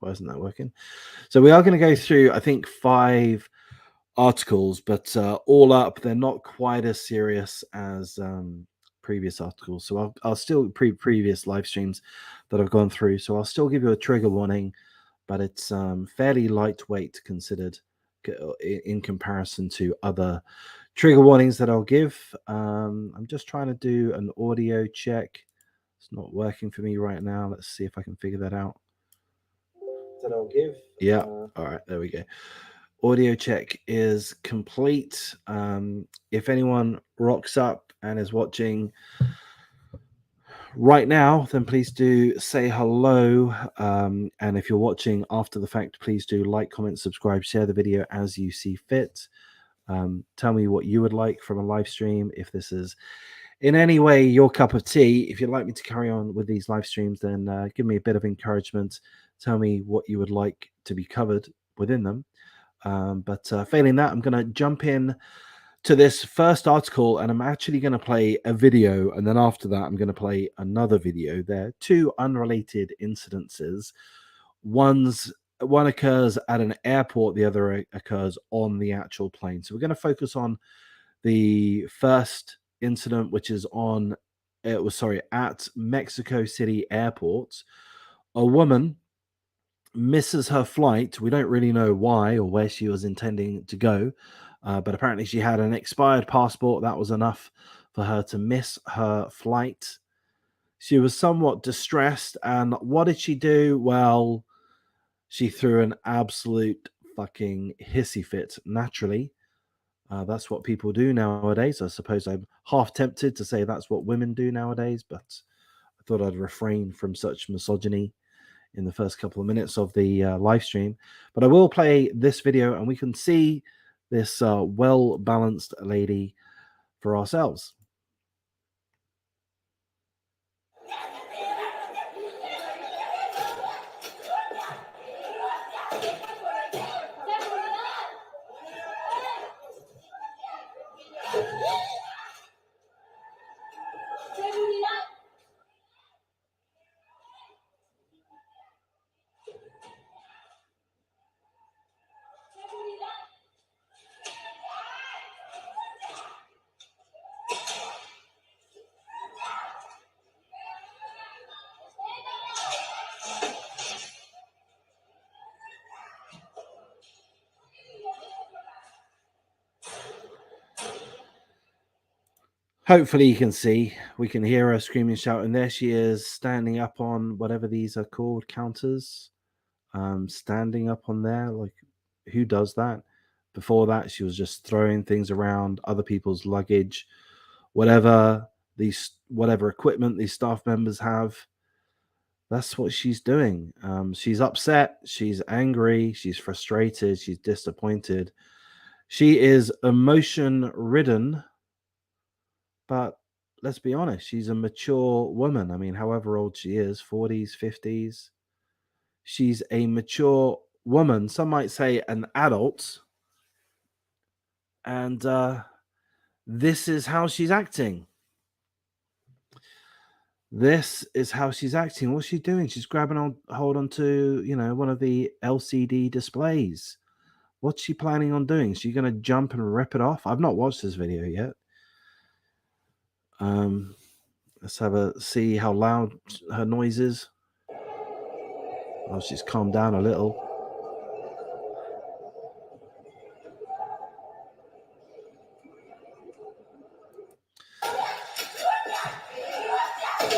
Why isn't that working? So we are going to go through, I think, 5 articles, but all up, they're not quite as serious as previous articles. So I'll still previous live streams that I've gone through. So I'll still give you a trigger warning, but it's fairly lightweight considered in comparison to other trigger warnings that I'll give. I'm just trying to do an audio check. It's not working for me right now. Let's see if I can figure that out. That I'll give. Yeah. All right. There we go. Audio check is complete. If anyone rocks up and is watching right now, then please do say hello. And if you're watching after the fact, please do like, comment, subscribe, share the video as you see fit. Tell me what you would like from a live stream. If this is in any way your cup of tea, if you'd like me to carry on with these live streams, then give me a bit of encouragement. Tell me what you would like to be covered within them. But failing that, I'm going to jump in to this first article, and I'm actually going to play a video, and then after that I'm going to play another video. They're 2 unrelated incidences. One occurs at an airport, the other occurs on the actual plane. So we're going to focus on the first incident, which is at Mexico City Airport. A woman misses her flight. We don't really know why or where she was intending to go, but apparently she had an expired passport. That was enough for her to miss her flight. She was somewhat distressed, and what did she do? Well, she threw an absolute fucking hissy fit, naturally. That's what people do nowadays. I suppose I'm half tempted to say that's what women do nowadays, but I thought I'd refrain from such misogyny in the first couple of minutes of the live stream. But I will play this video, and we can see this well-balanced lady for ourselves. Hopefully you can see, we can hear her screaming, shouting. There she is, standing up on whatever these are called, counters. Standing up on there, like, who does that? Before that, she was just throwing things around, other people's luggage, whatever equipment these staff members have. That's what she's doing. She's upset, she's angry, she's frustrated, she's disappointed. She is emotion ridden. But let's be honest, she's a mature woman. I mean, however old she is, 40s, 50s. She's a mature woman. Some might say an adult. And this is how she's acting. This is how she's acting. What's she doing? She's grabbing hold onto, one of the LCD displays. What's she planning on doing? Is she going to jump and rip it off? I've not watched this video yet. Let's see how loud her noise is. Oh, she's calmed down a little.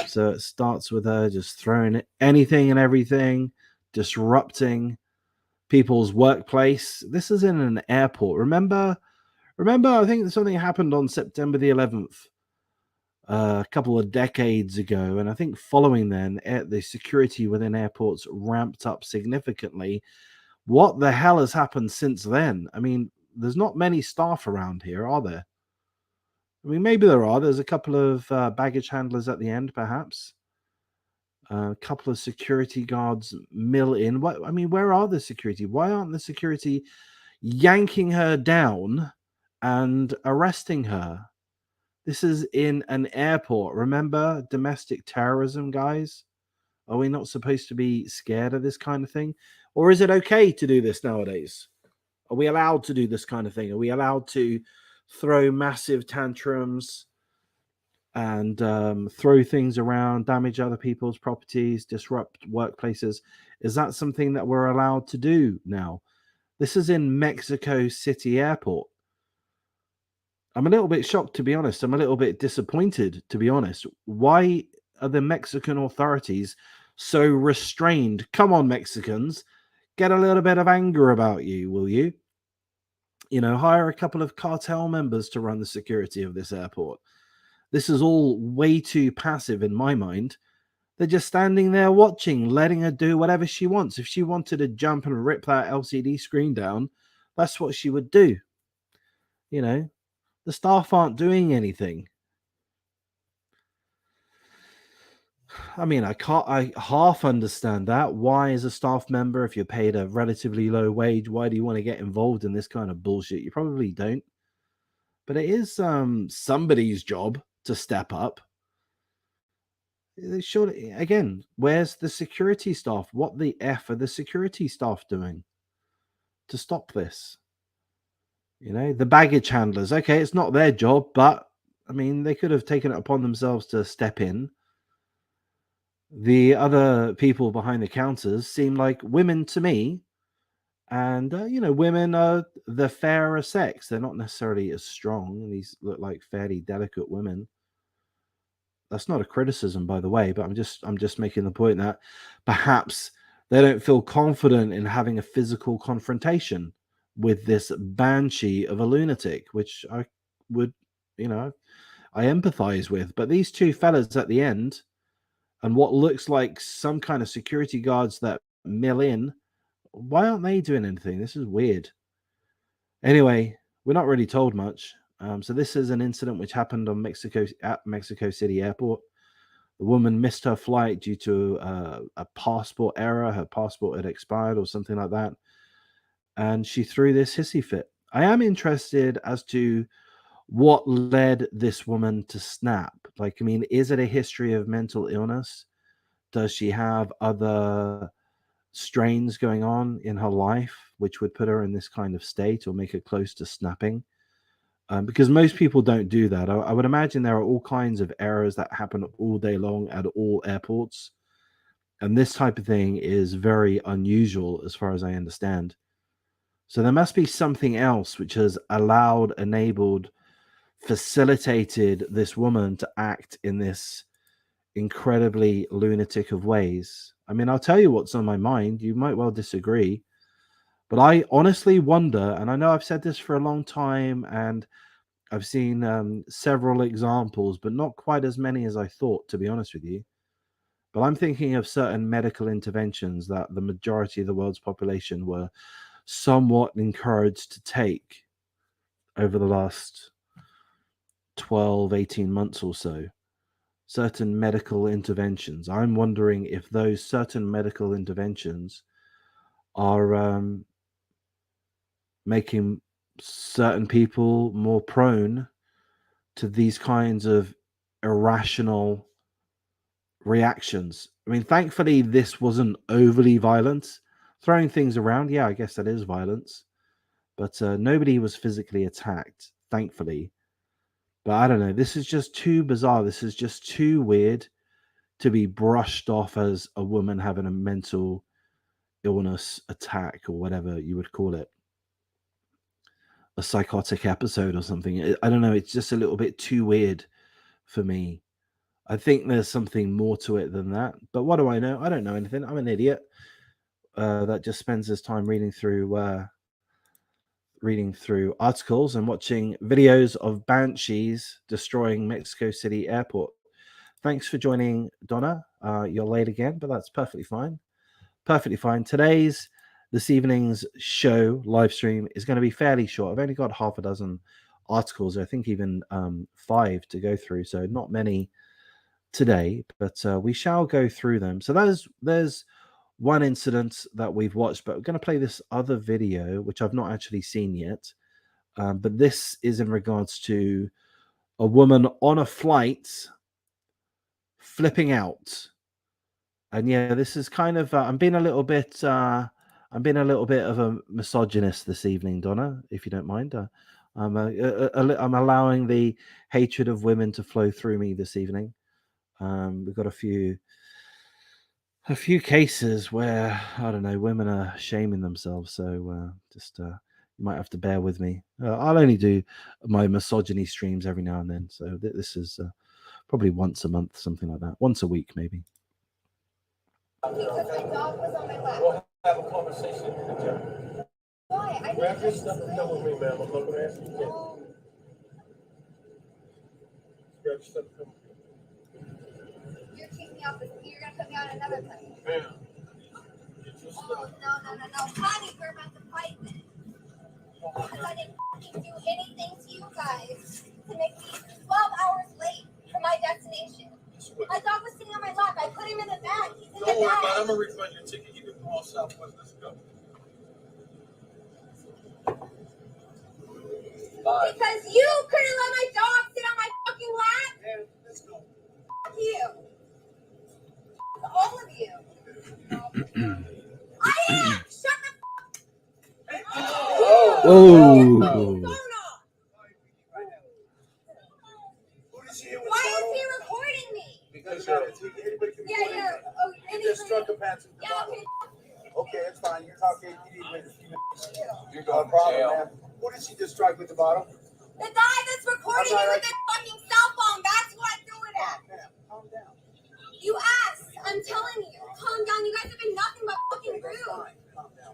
So it starts with her just throwing anything and everything, disrupting people's workplace. This is in an airport. Remember, I think something happened on September the 11th. A couple of decades ago, and I think following then, the security within airports ramped up significantly. What the hell has happened since then? I mean, there's not many staff around here, are there? I mean, maybe there are. There's a couple of baggage handlers at the end, perhaps. A couple of security guards mill in. Where are the security? Why aren't the security yanking her down and arresting her? This is in an airport. Remember domestic terrorism, guys? Are we not supposed to be scared of this kind of thing? Or is it okay to do this nowadays? Are we allowed to do this kind of thing? Are we allowed to throw massive tantrums and throw things around, damage other people's properties, disrupt workplaces? Is that something that we're allowed to do now? This is in Mexico City Airport. I'm a little bit shocked, to be honest. I'm a little bit disappointed, to be honest. Why are the Mexican authorities so restrained? Come on, Mexicans, get a little bit of anger about you, will you? You know, hire a couple of cartel members to run the security of this airport. This is all way too passive in my mind. They're just standing there watching, letting her do whatever she wants. If she wanted to jump and rip that LCD screen down, that's what she would do. You know, the staff aren't doing anything. I mean, I half understand that. Why, as a staff member, if you're paid a relatively low wage, why do you want to get involved in this kind of bullshit? You probably don't. But it is somebody's job to step up. Surely, again, where's the security staff? What the F are the security staff doing to stop this? You know, the baggage handlers. Okay, it's not their job, but I mean, they could have taken it upon themselves to step in. The other people behind the counters seem like women to me. And, you know, women are the fairer sex. They're not necessarily as strong. These look like fairly delicate women. That's not a criticism, by the way, but I'm just making the point that perhaps they don't feel confident in having a physical confrontation with this banshee of a lunatic, which I would, you know, I empathize with. But these two fellas at the end, and what looks like some kind of security guards that mill in, why aren't they doing anything? This is weird. Anyway, we're not really told much. So this is an incident which happened on Mexico City Airport. The woman missed her flight due to a passport error. Her passport had expired or something like that, and she threw this hissy fit. I am interested as to what led this woman to snap. Like, I mean, is it a history of mental illness? Does she have other strains going on in her life which would put her in this kind of state or make her close to snapping? Because most people don't do that. I would imagine there are all kinds of errors that happen all day long at all airports. And this type of thing is very unusual as far as I understand. So there must be something else which has allowed, enabled, facilitated this woman to act in this incredibly lunatic of ways. I mean, I'll tell you what's on my mind. You might well disagree, but I honestly wonder, and I know I've said this for a long time, and I've seen several examples, but not quite as many as I thought, to be honest with you. But I'm thinking of certain medical interventions that the majority of the world's population were somewhat encouraged to take over the last 12, 18 months or so. Certain medical interventions. I'm wondering if those certain medical interventions are making certain people more prone to these kinds of irrational reactions. I mean, thankfully, this wasn't overly violent. Throwing things around, yeah, I guess that is violence. But nobody was physically attacked, thankfully. But I don't know. This is just too bizarre. This is just too weird to be brushed off as a woman having a mental illness attack or whatever you would call it, a psychotic episode or something. I don't know. It's just a little bit too weird for me. I think there's something more to it than that. But what do I know? I don't know anything. I'm an idiot that just spends his time reading through articles and watching videos of banshees destroying Mexico City Airport. Thanks for joining, Donna. You're late again, but that's perfectly fine. Perfectly fine. This evening's show live stream is going to be fairly short. I've only got half a dozen articles, I think even 5 to go through, so not many today, but we shall go through them. So there's one incident that we've watched, but we're going to play this other video, which I've not actually seen yet. But this is in regards to a woman on a flight flipping out And yeah, this is kind of I'm being a little bit of a misogynist this evening, Donna, if you don't mind. I'm allowing the hatred of women to flow through me this evening. We've got a few cases where I don't know, women are shaming themselves. So just you might have to bear with me. I'll only do my misogyny streams every now and then. So this is probably once a month, something like that. Once a week, maybe. Because my dog was on my lap. We'll have a conversation. Why? I grab your stuff and come with me, ma'am. I'm not going to ask you again. Grab your stuff and come with me. You're kicking me off. You're going to put me on another plane. Ma'am. Oh, no. Honey, we're about to fight this. Because I didn't do anything to you guys to make me 12 hours late for my destination. My dog was sitting on my lap. I put him in the bag. He's in the bag. Don't worry about it. I'm going to refund your ticket. You can call Southwest. Let's go. Bye. Because you couldn't let my dog sit on my fucking lap. Yeah, let's go. Fuck you. All of you. I am. Shut the fuck. Hey. Oh. Why is he recording me? Because anybody can you just struck a pants. Yeah, okay. Okay, it's fine. You're talking. You need to wait a few minutes. You're going to jail. Man. Who did she just strike with the bottle? The guy that's recording me with his fucking cell phone. That's who I threw it at. Man, calm down. You asked. I'm telling you. Calm down. You guys have been nothing but fucking rude.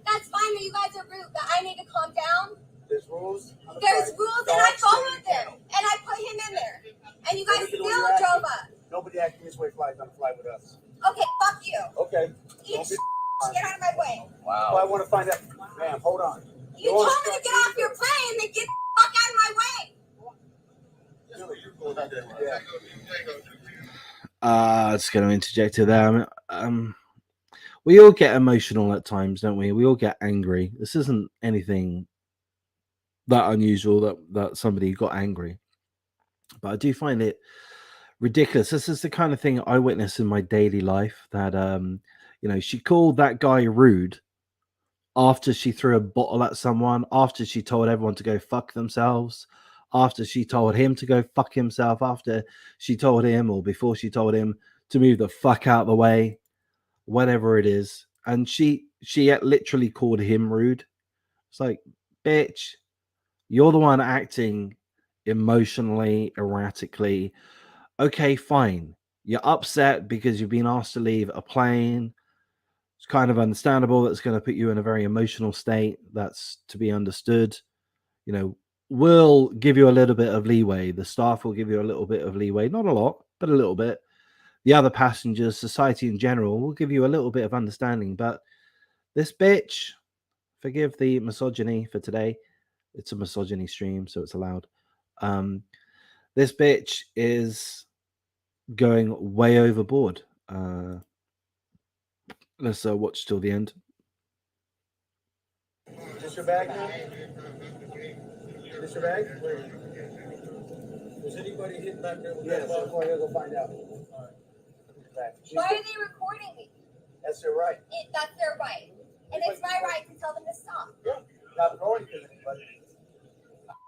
That's fine that you guys are rude, but I need to calm down. There's rules. There's rules, and I followed them, and I put him in there, and you guys still drove up. Nobody acting this way flies on a flight with us. Okay, fuck you. Okay. Get out of my way. Wow. Well, I want to find out. Ma'am, hold on. You told me to get off your plane, then get the fuck out of my way. Just going to interject here there. We all get emotional at times, don't we? We all get angry. This isn't anything that unusual that somebody got angry, but I do find it ridiculous. This is the kind of thing I witness in my daily life. That she called that guy rude after she threw a bottle at someone, after she told everyone to go fuck themselves, after she told him to go fuck himself, after she told him, or before she told him to move the fuck out of the way, whatever it is. And she literally called him rude. It's like, bitch, you're the one acting emotionally erratically. Okay, fine. You're upset because you've been asked to leave a plane. It's kind of understandable. That's going to put you in a very emotional state. That's to be understood. We'll give you a little bit of leeway. The staff will give you a little bit of leeway. Not a lot, but a little bit. The other passengers, society in general, will give you a little bit of understanding. But this bitch, forgive the misogyny for today. It's a misogyny stream, so it's allowed. This bitch is going way overboard. Let's watch till the end. Is this your bag now? Is this your bag? Was anybody hit back there? Yes, that's why I'll go find out. Why are they recording me? That's their right. That's their right. And it's my right to tell them to stop. Yeah. Not throwing anybody.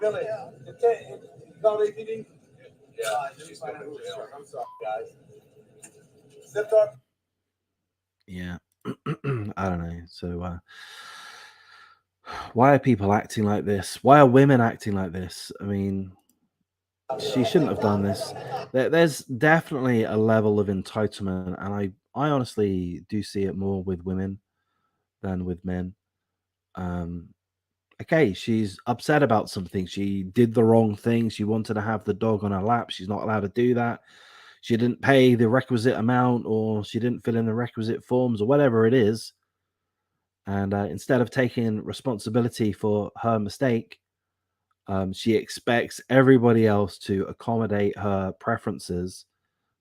Billy, you called APD? Yeah. I'm sorry, guys. Zip up. Yeah. I don't know. So why are people acting like this? Why are women acting like this? I mean, she shouldn't have done this. There's definitely a level of entitlement, and I honestly do see it more with women than with men. Okay, she's upset about something. She did the wrong thing. She wanted to have the dog on her lap. She's not allowed to do that. She didn't pay the requisite amount, or she didn't fill in the requisite forms, or whatever it is. And instead of taking responsibility for her mistake, she expects everybody else to accommodate her preferences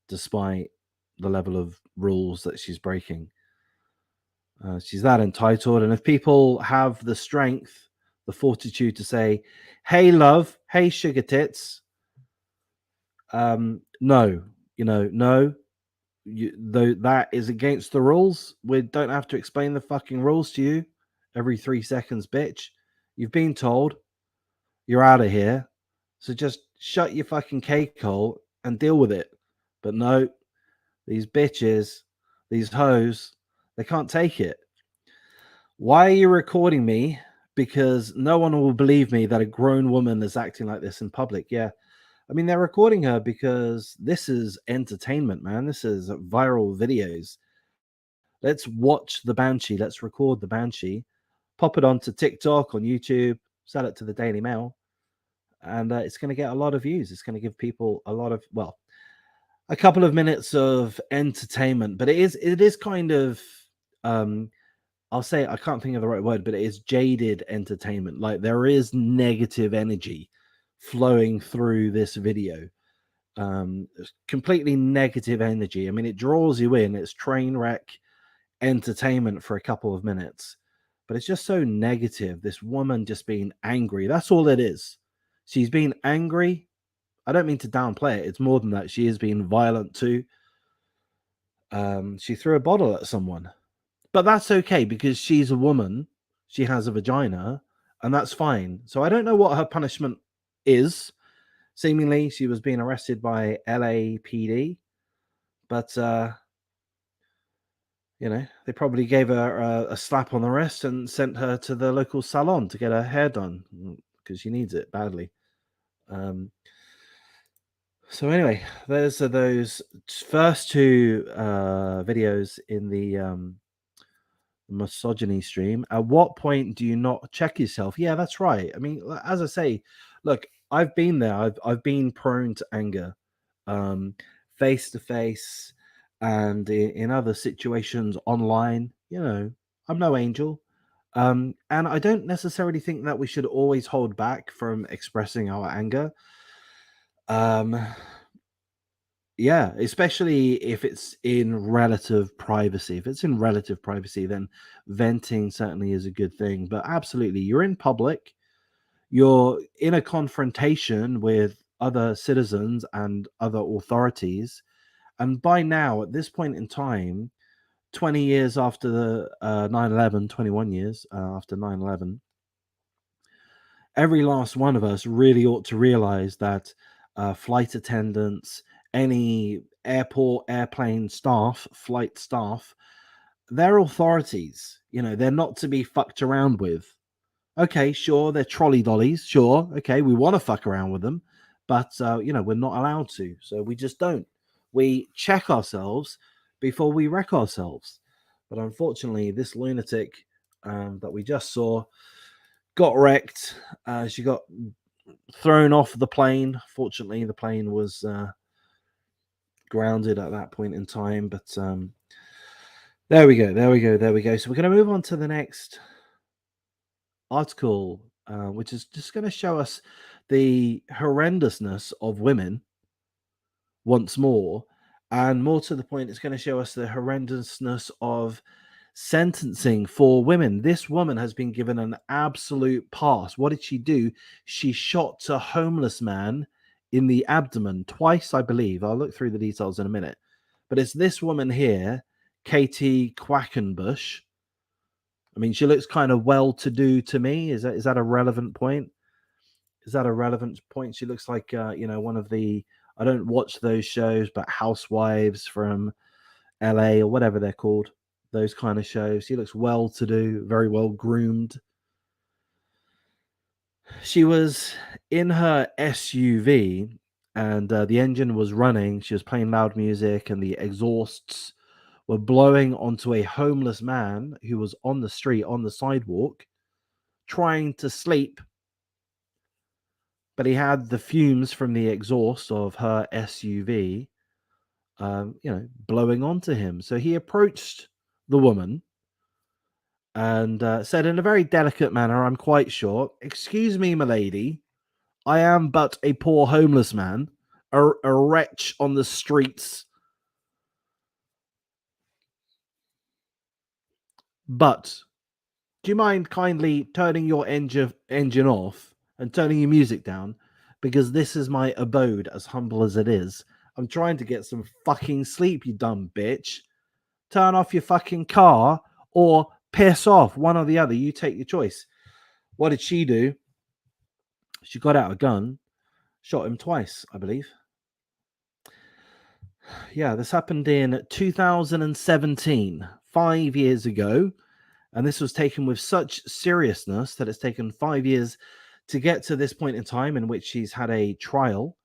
despite the level of rules that she's breaking. She's that entitled. And if people have the strength, the fortitude to say, hey, love, hey, sugar tits, no, no, though that is against the rules. We don't have to explain the fucking rules to you every 3 seconds, bitch. You've been told you're out of here, so just shut your fucking cake hole and deal with it. But no, these bitches, these hoes, they can't take it. Why are you recording me? Because no one will believe me that a grown woman is acting like this in public. Yeah. I mean, they're recording her because this is entertainment, man. This is viral videos. Let's watch the Banshee. Let's record the Banshee, pop it onto TikTok, on YouTube, sell it to the Daily Mail, and it's going to get a lot of views. It's going to give people a lot of, well, a couple of minutes of entertainment. But it is kind of, I'll say, I can't think of the right word, but it is jaded entertainment. Like, there is negative energy flowing through this video. Completely negative energy. I mean, it draws you in. It's train wreck entertainment for a couple of minutes, but it's just so negative. This woman just being angry. That's all it is. She's being angry. I don't mean to downplay it. It's more than that. She is being violent too. She threw a bottle at someone, but that's okay because she's a woman. She has a vagina, and that's fine. So I don't know what her punishment is. Seemingly, she was being arrested by LAPD, but you know, they probably gave her a slap on the wrist and sent her to the local salon to get her hair done because she needs it badly. So anyway, those are those first two videos in the misogyny stream. At what point do you not check yourself? Yeah, that's right. I mean, as I say, look, I've been there. I've been prone to anger, face to face, and in other situations online. You know, I'm no angel, and I don't necessarily think that we should always hold back from expressing our anger. Yeah, especially if it's in relative privacy. If it's in relative privacy, then venting certainly is a good thing. But absolutely, you're in public, you're in a confrontation with other citizens and other authorities. And by now, at this point in time, 20 years after the 9/11, 21 years after 9/11, every last one of us really ought to realize that flight attendants, any airport, airplane staff, flight staff, they're authorities. You know, they're not to be fucked around with. Okay, sure, they're trolley dollies. Sure, okay, we want to fuck around with them, but you know, we're not allowed to. So we just don't. We check ourselves before we wreck ourselves. But unfortunately, this lunatic that we just saw got wrecked. She got thrown off the plane. Fortunately, the plane was grounded at that point in time. But there we go. There we go. There we go. So we're going to move on to the next article, which is just going to show us the horrendousness of women once more. And more to the point, it's going to show us the horrendousness of sentencing for women. This woman has been given an absolute pass. What did she do? She shot a homeless man in the abdomen twice, I believe. I'll look through the details in a minute. But it's this woman here, Katie Quackenbush. I mean, she looks kind of well-to-do to me. Is that a relevant point? Is that a relevant point? She looks like you know, one of the, I don't watch those shows, but housewives from LA or whatever they're called, those kind of shows. She looks well-to-do, very well groomed. She was in her SUV and the engine was running. She was playing loud music and the exhausts were blowing onto a homeless man who was on the street, on the sidewalk, trying to sleep. But he had the fumes from the exhaust of her SUV, you know, blowing onto him. So he approached the woman and said in a very delicate manner, I'm quite sure, "Excuse me, milady, I am but a poor homeless man, a wretch on the streets. But do you mind kindly turning your engine off and turning your music down? Because this is my abode, as humble as it is. I'm trying to get some fucking sleep, you dumb bitch. Turn off your fucking car or piss off. One or the other. You take your choice. What did she do? She got out a gun, shot him twice, I believe. Yeah, this happened in 2017, 5 years ago. And this was taken with such seriousness that it's taken 5 years to get to this point in time in which she's had a trial.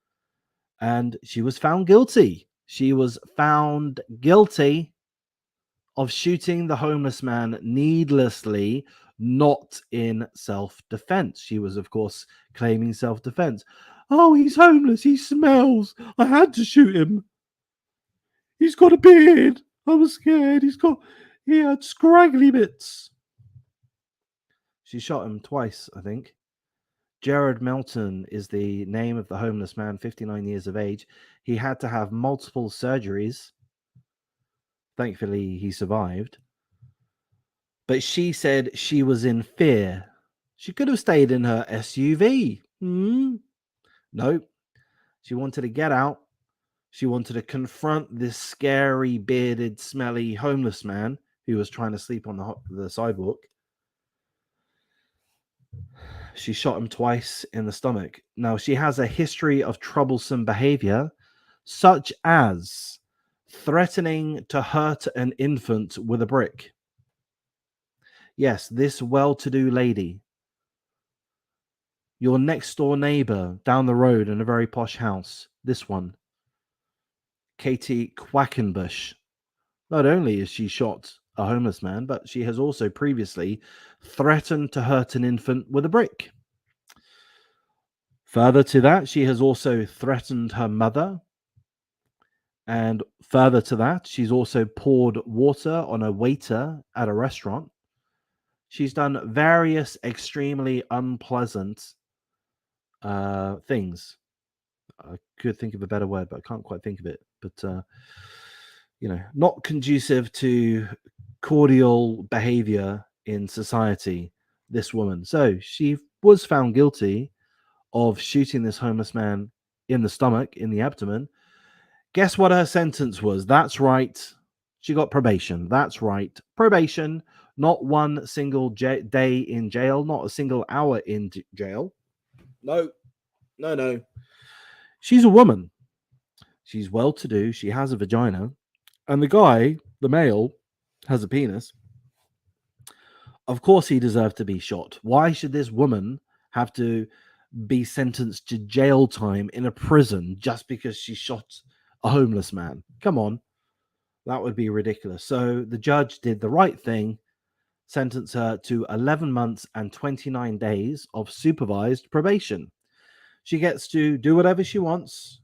And she was found guilty. She was found guilty of shooting the homeless man needlessly, not in self-defense. She was, of course, claiming self-defense. Oh, he's homeless. He smells. I had to shoot him. He's got a beard. I was scared. He had scraggly bits. She shot him twice, I think. Jared Melton is the name of the homeless man, 59 years of age. He had to have multiple surgeries. Thankfully, he survived. But she said she was in fear. She could have stayed in her SUV. No. She wanted to get out. She wanted to confront this scary, bearded, smelly homeless man who was trying to sleep on the sidewalk. She shot him twice in the stomach. Now, she has a history of troublesome behavior, such as threatening to hurt an infant with a brick. Yes, this well-to-do lady, your next-door neighbor down the road in a very posh house, this one, Katie Quackenbush. Not only has she shot a homeless man, but she has also previously threatened to hurt an infant with a brick. Further to that, she has also threatened her mother. And further to that, she's also poured water on a waiter at a restaurant. She's done various extremely unpleasant things. I could think of a better word, but I can't quite think of it. But, not conducive to cordial behavior in society, this woman. So she was found guilty of shooting this homeless man in the stomach, in the abdomen. Guess what her sentence was? That's right. She got probation. That's right. Probation. Not one single day in jail. Not a single hour in jail. No. She's a woman. She's well-to-do. She has a vagina. And the guy, the male, has a penis. Of course he deserved to be shot. Why should this woman have to be sentenced to jail time in a prison just because she shot a homeless man? Come on. That would be ridiculous. So the judge did the right thing, sentenced her to 11 months and 29 days of supervised probation. She gets to do whatever she wants.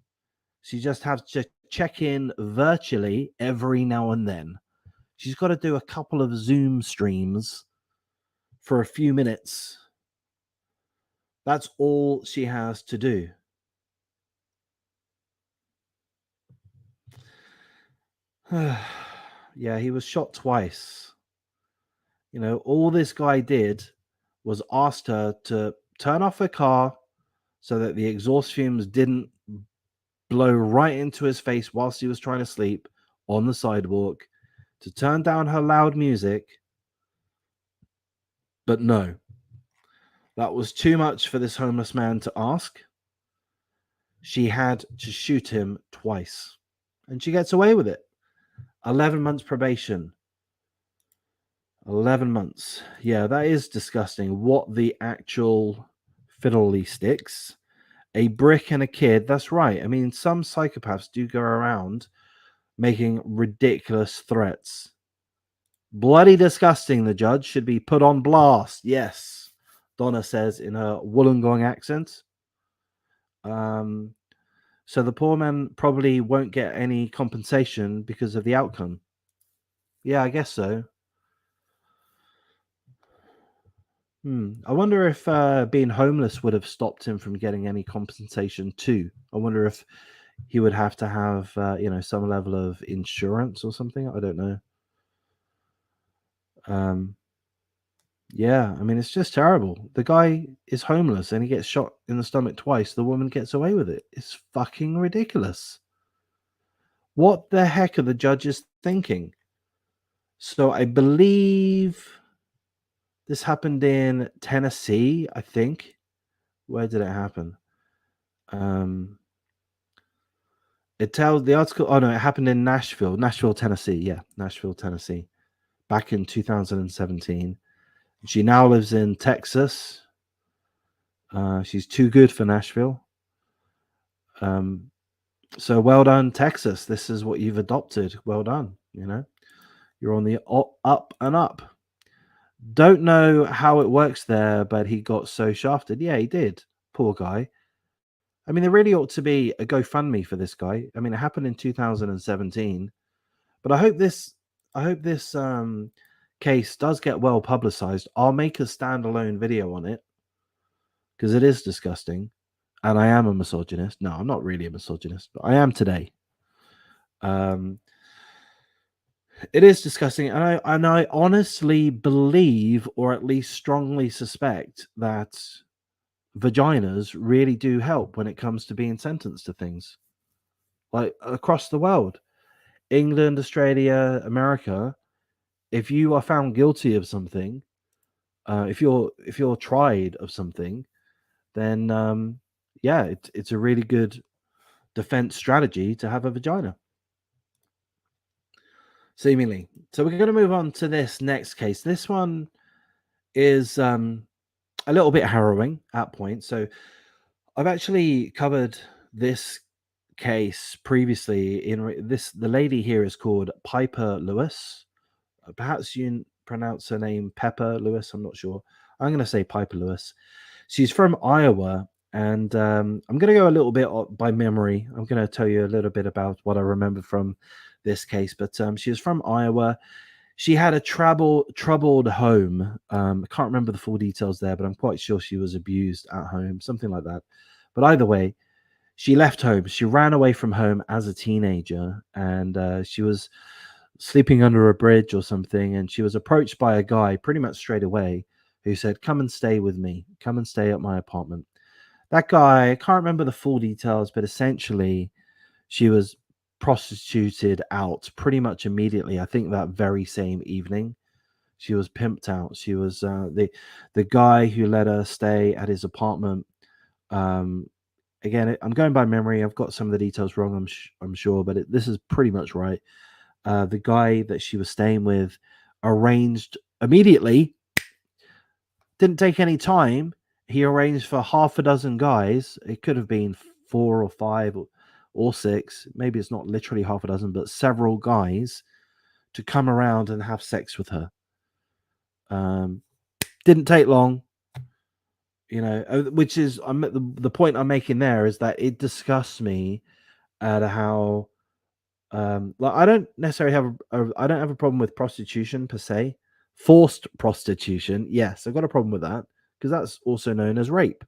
She just has to check in virtually every now and then. She's got to do a couple of Zoom streams for a few minutes. That's all she has to do. Yeah, he was shot twice. All this guy did was asked her to turn off her car so that the exhaust fumes didn't blow right into his face whilst he was trying to sleep on the sidewalk, to turn down her loud music. But no, that was too much for this homeless man to ask. She had to shoot him twice, and she gets away with it. 11 months probation. 11 months. Yeah, that is disgusting. What the actual fiddly sticks. A brick and a kid. That's right. I mean, some psychopaths do go around making ridiculous threats. Bloody disgusting. The judge should be put on blast. Yes, Donna says in her Wollongong accent. So the poor man probably won't get any compensation because of the outcome. Yeah, I guess so. I wonder if being homeless would have stopped him from getting any compensation too. I wonder if he would have to have, some level of insurance or something. I don't know. Yeah, I mean, it's just terrible. The guy is homeless and he gets shot in the stomach twice. The woman gets away with it. It's fucking ridiculous. What the heck are the judges thinking? So I believe this happened in Tennessee, I think. Where did it happen? It tells the article. Oh no, it happened in Nashville, Tennessee. Yeah, Nashville, Tennessee, back in 2017. She now lives in Texas. She's too good for Nashville. So well done, Texas. This is what you've adopted. Well done. You're on the up and up. Don't know how it works there, but he got so shafted. Yeah, he did. Poor guy. I mean, there really ought to be a GoFundMe for this guy. I mean, it happened in 2017, but I hope this case does get well publicized. I'll make a standalone video on it because it is disgusting, and I am a misogynist. No, I'm not really a misogynist, but I am today. It is disgusting, and I honestly believe, or at least strongly suspect, that vaginas really do help when it comes to being sentenced to things, like across the world, England, Australia, America. If you are found guilty of something, if you're tried of something, then yeah, it's a really good defense strategy to have a vagina. Seemingly. So we're going to move on to this next case. This one is a little bit harrowing at points. So I've actually covered this case previously. The lady here is called Piper Lewis. Perhaps you pronounce her name Pepper Lewis. I'm not sure. I'm going to say Piper Lewis. She's from Iowa, and I'm going to go a little bit by memory. I'm going to tell you a little bit about what I remember from this case. But she was from Iowa. She had a troubled home. I can't remember the full details there, but I'm quite sure she was abused at home, something like that. But either way, she left home. She ran away from home as a teenager, and she was sleeping under a bridge or something. And she was approached by a guy pretty much straight away who said, "Come and stay with me. Come and stay at my apartment." That guy, I can't remember the full details, but essentially, she was prostituted out pretty much immediately. I think that very same evening, she was pimped out. She was the guy who let her stay at his apartment. Um, Again, I'm going by memory. I've got some of the details wrong. I'm sure, but this is pretty much right. The guy that she was staying with arranged immediately. Didn't take any time. He arranged for half a dozen guys. It could have been 4 or 5 or 6. Maybe it's not literally half a dozen, but several guys to come around and have sex with her. Didn't take long. Which is the point I'm making there is that it disgusts me at how like I don't necessarily I don't have a problem with prostitution per se. Forced prostitution, yes, I've got a problem with that because that's also known as rape.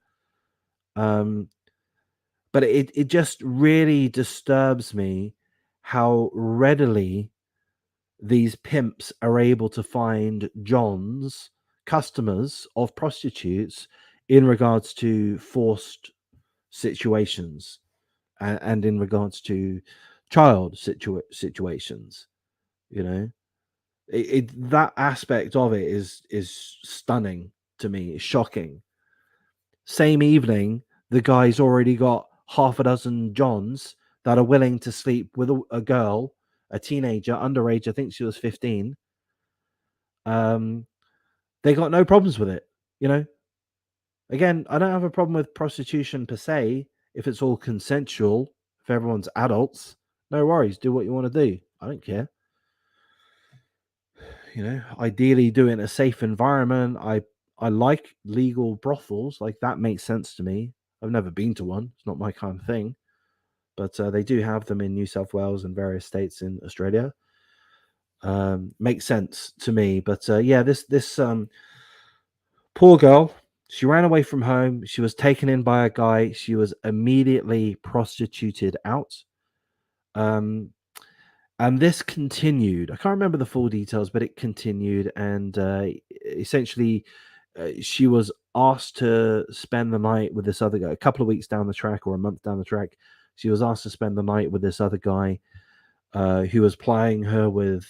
But it just really disturbs me how readily these pimps are able to find Johns, customers of prostitutes, in regards to forced situations and in regards to child situations. That aspect of it is stunning to me. It's shocking. Same evening, the guy's already got half a dozen Johns that are willing to sleep with a girl, a teenager, underage. I think she was 15. They got no problems with it. Again, I don't have a problem with prostitution per se if it's all consensual. If everyone's adults, no worries. Do what you want to do. I don't care. Ideally do it in a safe environment. I like legal brothels. Like, that makes sense to me. I've never been to one. It's not my kind of thing. But they do have them in New South Wales and various states in Australia. Makes sense to me. But yeah, this poor girl, she ran away from home. She was taken in by a guy. She was immediately prostituted out. And this continued. I can't remember the full details, but it continued. And essentially, she was asked to spend the night with this other guy. A couple of weeks down the track, or a month down the track, she was asked to spend the night with this other guy. who was plying her with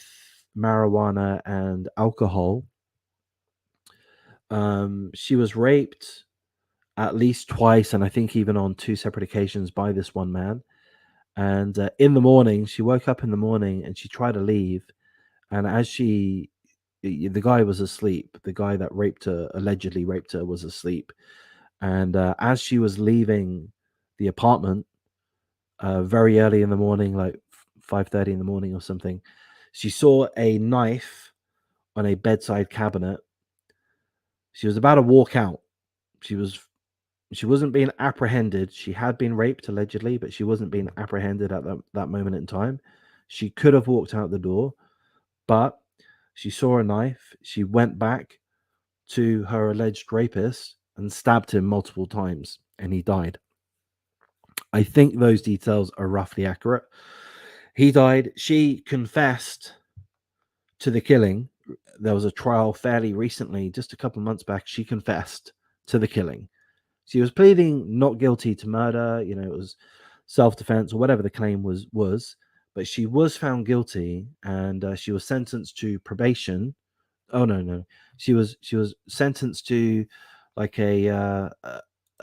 marijuana and alcohol. She was raped at least twice, and I think even on 2 separate occasions by this one man. And in the morning, she woke up in the morning and she tried to leave. And as the guy was asleep. The guy that allegedly raped her, was asleep. And as she was leaving the apartment, very early in the morning, like 5:30 in the morning or something, she saw a knife on a bedside cabinet. She was about to walk out. She wasn't being apprehended. She had been raped allegedly, but she wasn't being apprehended at that moment in time. She could have walked out the door, but she saw a knife. She went back to her alleged rapist and stabbed him multiple times, and he died. I think those details are roughly accurate. He died. She confessed to the killing. There was a trial fairly recently, just a couple of months back. She confessed to the killing. She was pleading not guilty to murder. You know, it was self-defense or whatever the claim was. But she was found guilty, and she was sentenced to probation. Oh no, she was sentenced to like a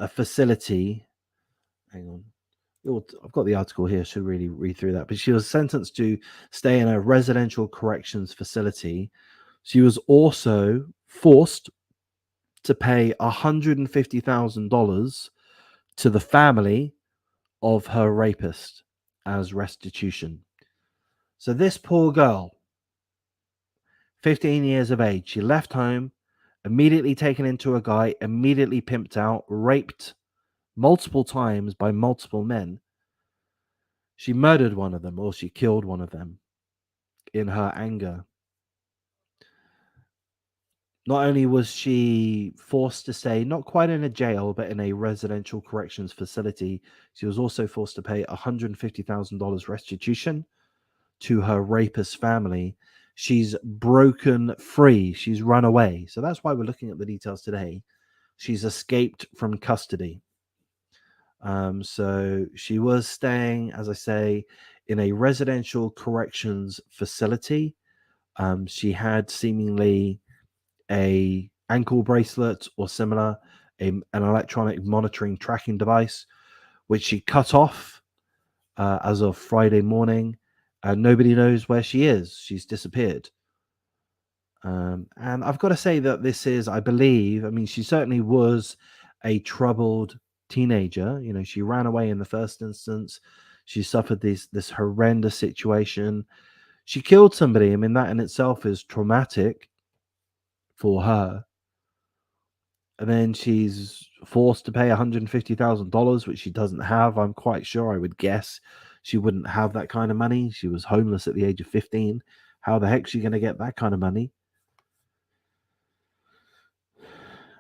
facility. Hang on. I've got the article here. Should really read through that. But she was sentenced to stay in a residential corrections facility. She was also forced to pay $150,000 to the family of her rapist as restitution. So this poor girl, 15 years of age, she left home, immediately taken into a guy, immediately pimped out, raped multiple times by multiple men. She murdered one of them, or she killed one of them in her anger. Not only was she forced to stay, not quite in a jail, but in a residential corrections facility, she was also forced to pay $150,000 restitution to her rapist family. She's broken free. She's run away. So that's why we're looking at the details today. She's escaped from custody. So she was staying, as I say, in a residential corrections facility. She had seemingly a ankle bracelet or similar, an electronic monitoring tracking device, which she cut off as of Friday morning. Nobody knows where she is. She's disappeared. And I've got to say that this is, I believe, I mean, she certainly was a troubled teenager. You know, she ran away in the first instance. She suffered this horrendous situation. She killed somebody. I mean, that in itself is traumatic for her. And then she's forced to pay $150,000, which she doesn't have. I'm quite sure, I would guess she wouldn't have that kind of money. She was homeless at the age of 15. How the heck is she going to get that kind of money?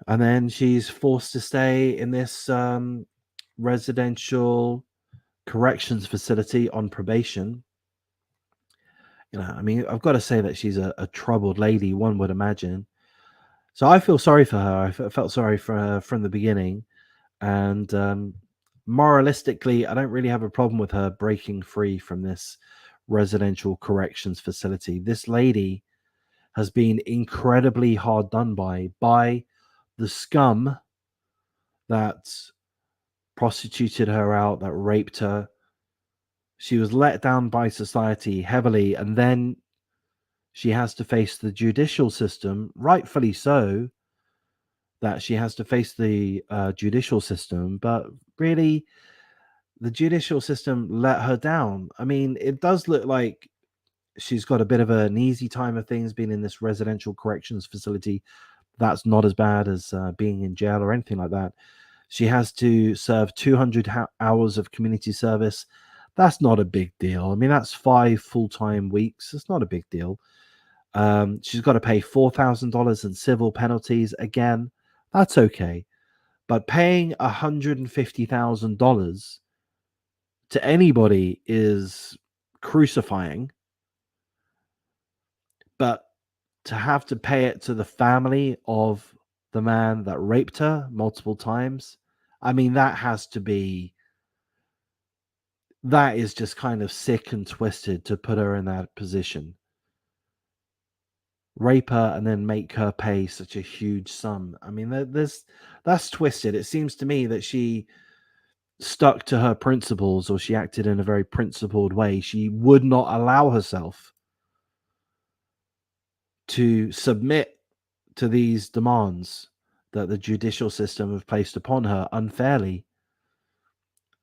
And then she's forced to stay in this residential corrections facility on probation. You know, I mean, I've got to say that she's a troubled lady, one would imagine. So I feel sorry for her. I felt sorry for her from the beginning. And moralistically, I don't really have a problem with her breaking free from this residential corrections facility. This lady has been incredibly hard done by the scum that prostituted her out, that raped her. She was let down by society heavily, and then she has to face the judicial system, rightfully so, that she has to face the judicial system, but really, the judicial system let her down. I mean, it does look like she's got a bit of an easy time of things being in this residential corrections facility. That's not as bad as being in jail or anything like that. She has to serve 200 hours of community service. That's not a big deal. I mean, that's 5 full-time weeks. It's not a big deal. She's got to pay $4,000 in civil penalties. Again, that's okay. But paying $150,000 to anybody is crucifying. But to have to pay it to the family of the man that raped her multiple times, I mean, that has to be that is just kind of sick and twisted to put her in that position. Rape her and then make her pay such a huge sum. I mean, that's twisted. It seems to me that she stuck to her principles, or she acted in a very principled way. She would not allow herself to submit to these demands that the judicial system have placed upon her unfairly.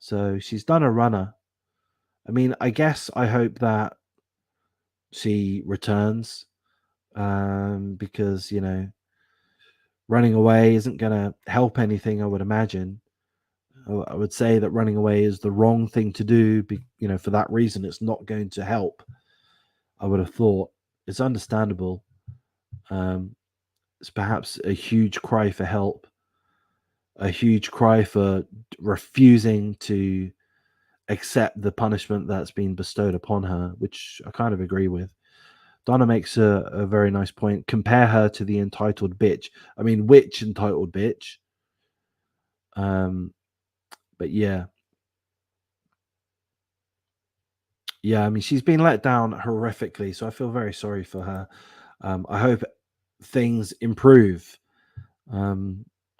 So she's done a runner. I mean, I guess I hope that she returns, because, running away isn't going to help anything, I would imagine. I would say that running away is the wrong thing to do. For that reason, it's not going to help. I would have thought it's understandable. It's perhaps a huge cry for help, a huge cry for refusing to accept the punishment that's been bestowed upon her, which I kind of agree with. Donna makes a very nice point. Compare her to the entitled bitch. I mean, which entitled bitch? But yeah. Yeah, I mean, she's been let down horrifically, so I feel very sorry for her. I hope things improve. I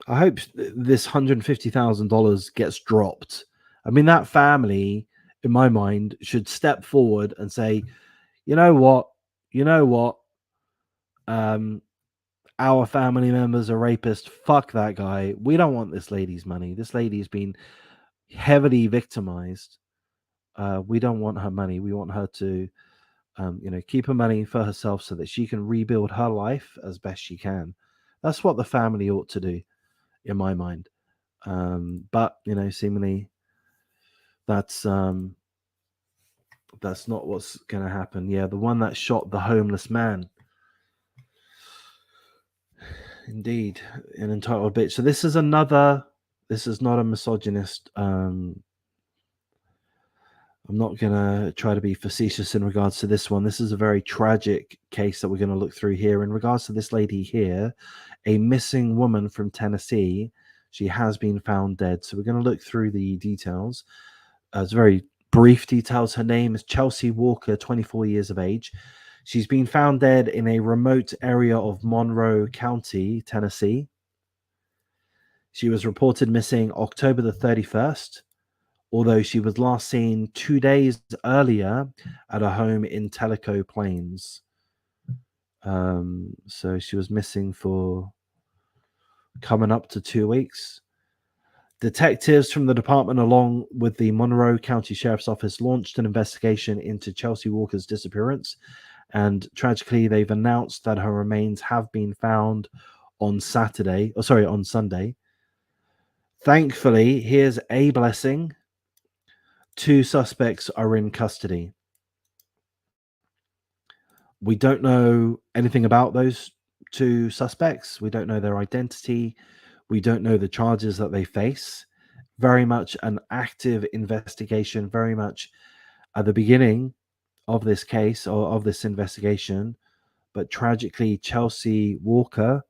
hope this $150,000 gets dropped. I mean, that family, in my mind, should step forward and say, you know what? You know what? Our family member's a rapist. Fuck that guy. We don't want this lady's money. This lady's been heavily victimized. We don't want her money. We want her to, keep her money for herself so that she can rebuild her life as best she can. That's what the family ought to do, in my mind. But seemingly that's not what's going to happen. Yeah, the one that shot the homeless man. Indeed, an entitled bitch. So this is another. This is not a misogynist. I'm not going to try to be facetious in regards to this one. This is a very tragic case that we're going to look through here. In regards to this lady here, a missing woman from Tennessee. She has been found dead. So we're going to look through the details. It's very brief details. Her name is Chelsea Walker, 24 years of age. She's been found dead in a remote area of Monroe County, Tennessee. She was reported missing October the 31st, although she was last seen 2 days earlier at a home in Tellico Plains. So she was missing for coming up to 2 weeks. Detectives from the department, along with the Monroe County Sheriff's Office, launched an investigation into Chelsea Walker's disappearance, and tragically, they've announced that her remains have been found on Sunday. Thankfully, here's a blessing. 2 suspects are in custody. We don't know anything about those 2 suspects. We don't know their identity. We don't know the charges that they face. Very much an active investigation, very much at the beginning of this case or of this investigation. But tragically, Chelsea Walker,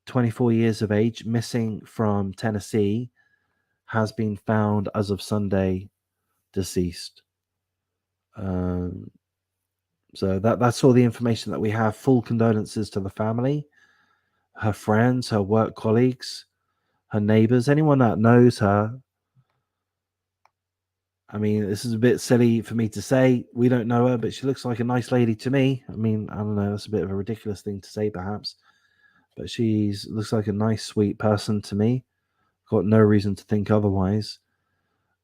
24 years of age, missing from Tennessee, has been found as of Sunday deceased. So that's all the information that we have. Full condolences to the family, her friends, her work colleagues, her neighbors, anyone that knows her. I mean, this is a bit silly for me to say. We don't know her, but she looks like a nice lady to me. I mean, I don't know. That's a bit of a ridiculous thing to say, perhaps. But she looks like a nice, sweet person to me. Got no reason to think otherwise.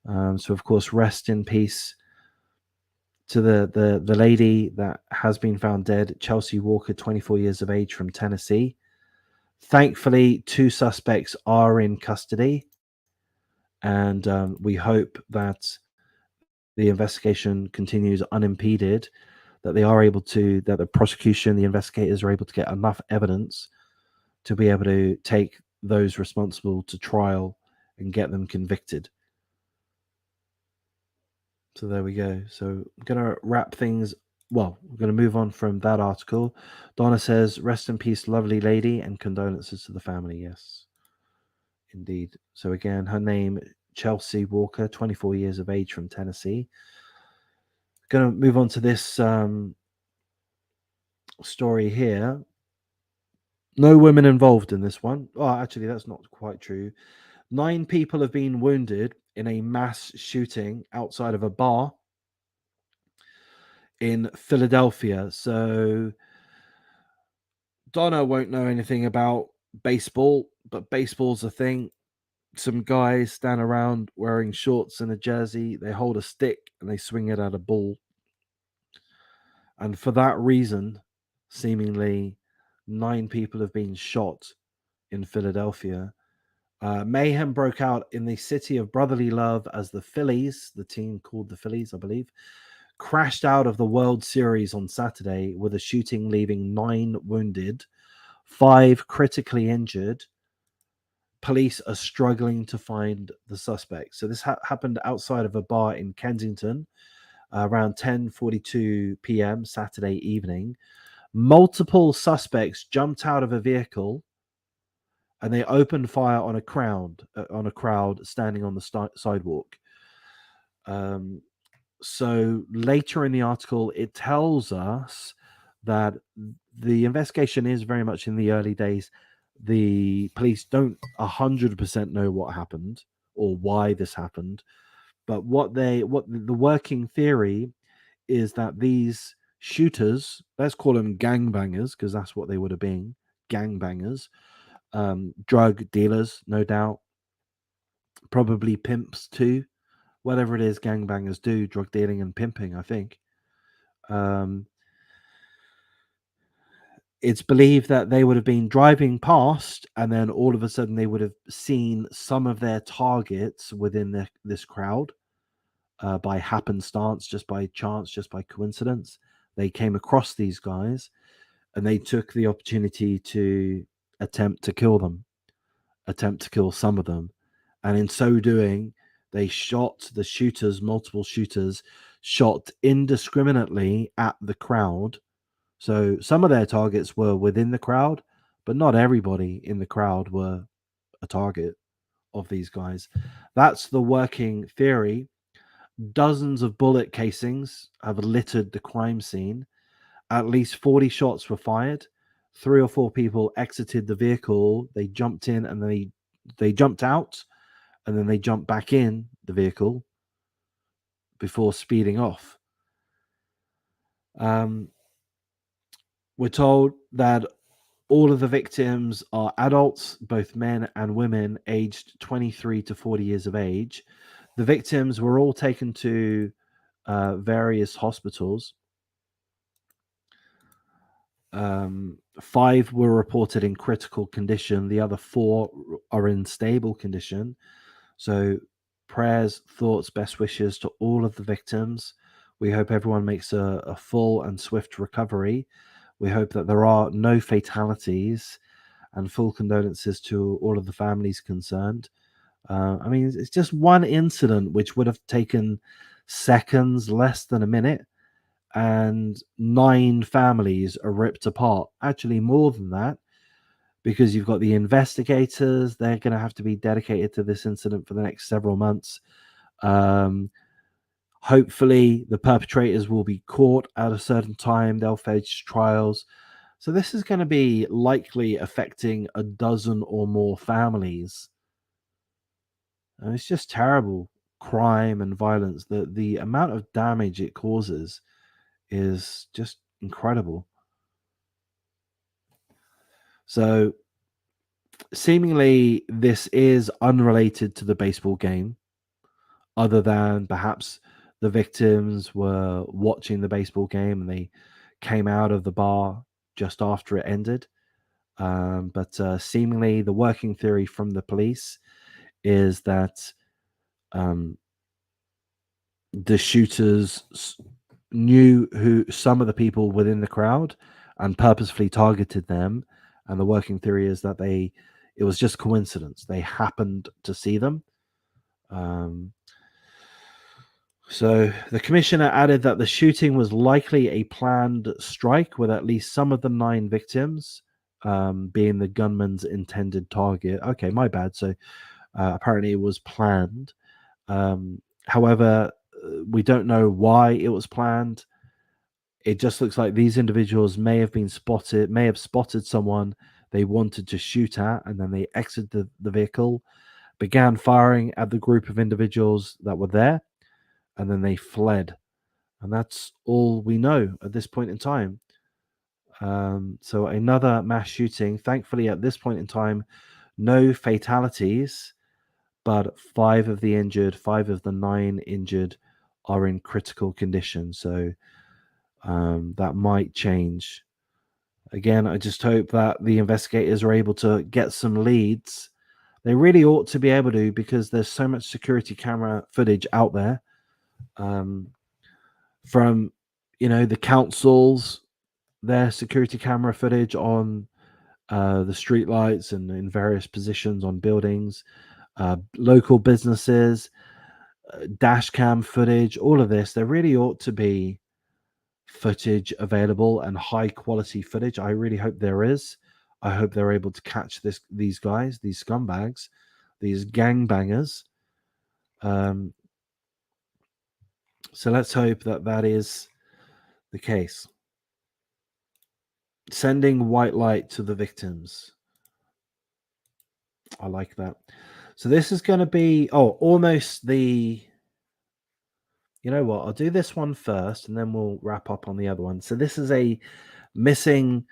So, of course, rest in peace to the lady that has been found dead, Chelsea Walker, 24 years of age, from Tennessee. Thankfully, 2 suspects are in custody, and we hope that the investigation continues unimpeded, that the prosecution, the investigators are able to get enough evidence to be able to take those responsible to trial and get them convicted. So there we go. So I'm going to wrap things. Well, we're going to move on from that article. Donna says, rest in peace, lovely lady, and condolences to the family. Yes, indeed. So again, her name, Chelsea Walker, 24 years of age, from Tennessee. Going to move on to this story here. No women involved in this one. Oh, actually, that's not quite true. 9 people have been wounded in a mass shooting outside of a bar in Philadelphia. So Donna won't know anything about baseball, but baseball's a thing. Some guys stand around wearing shorts and a jersey. They hold a stick and they swing it at a ball. And for that reason, seemingly 9 people have been shot in Philadelphia. Mayhem broke out in the city of brotherly love as the Phillies, the team called the Phillies, I believe, crashed out of the World Series on Saturday with a shooting leaving 9 wounded, 5 critically injured. Police are struggling to find the suspect. So this happened outside of a bar in Kensington around 10:42 p.m. Saturday evening. Multiple suspects jumped out of a vehicle and they opened fire on a crowd standing on the sidewalk. So later in the article, it tells us that the investigation is very much in the early days. The police don't 100% know what happened or why this happened, but what the working theory is that these shooters, let's call them gangbangers because that's what they would have been, gangbangers, drug dealers, no doubt, probably pimps too, whatever it is gangbangers do, drug dealing and pimping, I think. It's believed that they would have been driving past and then all of a sudden they would have seen some of their targets within this crowd by happenstance, just by chance, just by coincidence. They came across these guys and they took the opportunity to attempt to kill them, attempt to kill some of them. And in so doing, they shot the shooters, multiple shooters, shot indiscriminately at the crowd. So some of their targets were within the crowd, but not everybody in the crowd were a target of these guys. That's the working theory. Dozens of bullet casings have littered the crime scene. At least 40 shots were fired. 3 or 4 people exited the vehicle. They jumped in and they jumped out and then they jumped back in the vehicle before speeding off. We're told that all of the victims are adults, both men and women, aged 23 to 40 years of age. The victims were all taken to various hospitals. 5 were reported in critical condition. The other 4 are in stable condition. So prayers, thoughts, best wishes to all of the victims. We hope everyone makes a full and swift recovery. We hope that there are no fatalities, and full condolences to all of the families concerned. I mean, it's just one incident which would have taken seconds, less than a minute, and 9 families are ripped apart. Actually, more than that, because you've got the investigators. They're going to have to be dedicated to this incident for the next several months. Hopefully, the perpetrators will be caught at a certain time. They'll face trials. So this is going to be likely affecting a dozen or more families. And it's just terrible crime and violence. The amount of damage it causes is just incredible. So seemingly this is unrelated to the baseball game, other than perhaps the victims were watching the baseball game and they came out of the bar just after it ended. But seemingly the working theory from the police is that the shooters knew who some of the people within the crowd and purposefully targeted them. And the working theory is that it was just coincidence. They happened to see them. So the commissioner added that the shooting was likely a planned strike, with at least some of the 9 victims being the gunman's intended target. Okay, my bad. So apparently it was planned. However, we don't know why it was planned. It just looks like these individuals may have spotted someone they wanted to shoot at, and then they exited the vehicle, began firing at the group of individuals that were there, and then they fled. And that's all we know at this point in time. So another mass shooting. Thankfully, at this point in time, no fatalities, but 5 of the 9 injured are in critical condition. So that might change. Again, I just hope that the investigators are able to get some leads. They really ought to be able to, because there's so much security camera footage out there from, the councils, their security camera footage on the streetlights and in various positions on buildings, local businesses, dash cam footage, all of this. There really ought to be footage available, and high quality footage. I really hope there is. I hope they're able to catch these guys, these scumbags, these gangbangers. So let's hope that is the case. Sending white light to the victims. I like that. So this is going to be almost the. You know what? I'll do this one first, and then we'll wrap up on the other one. So this is a missing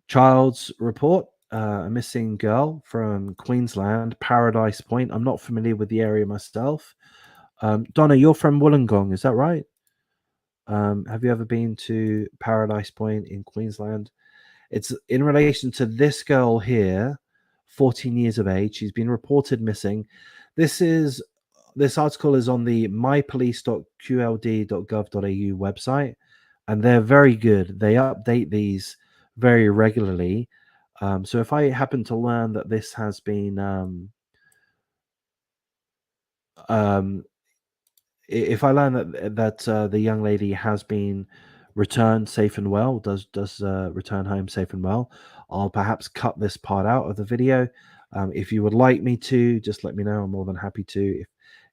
child's report, a missing girl from Queensland, Paradise Point. I'm not familiar with the area myself. Donna, you're from Wollongong, is that right? Have you ever been to Paradise Point in Queensland? It's in relation to this girl here, 14 years of age. She's been reported missing. This article is on the mypolice.qld.gov.au website, and they're very good. They update these very regularly. So if I happen to learn that this has been if I learn that the young lady has been returned safe and well, does return home safe and well, I'll perhaps cut this part out of the video. If you would like me to, just let me know. I'm more than happy to.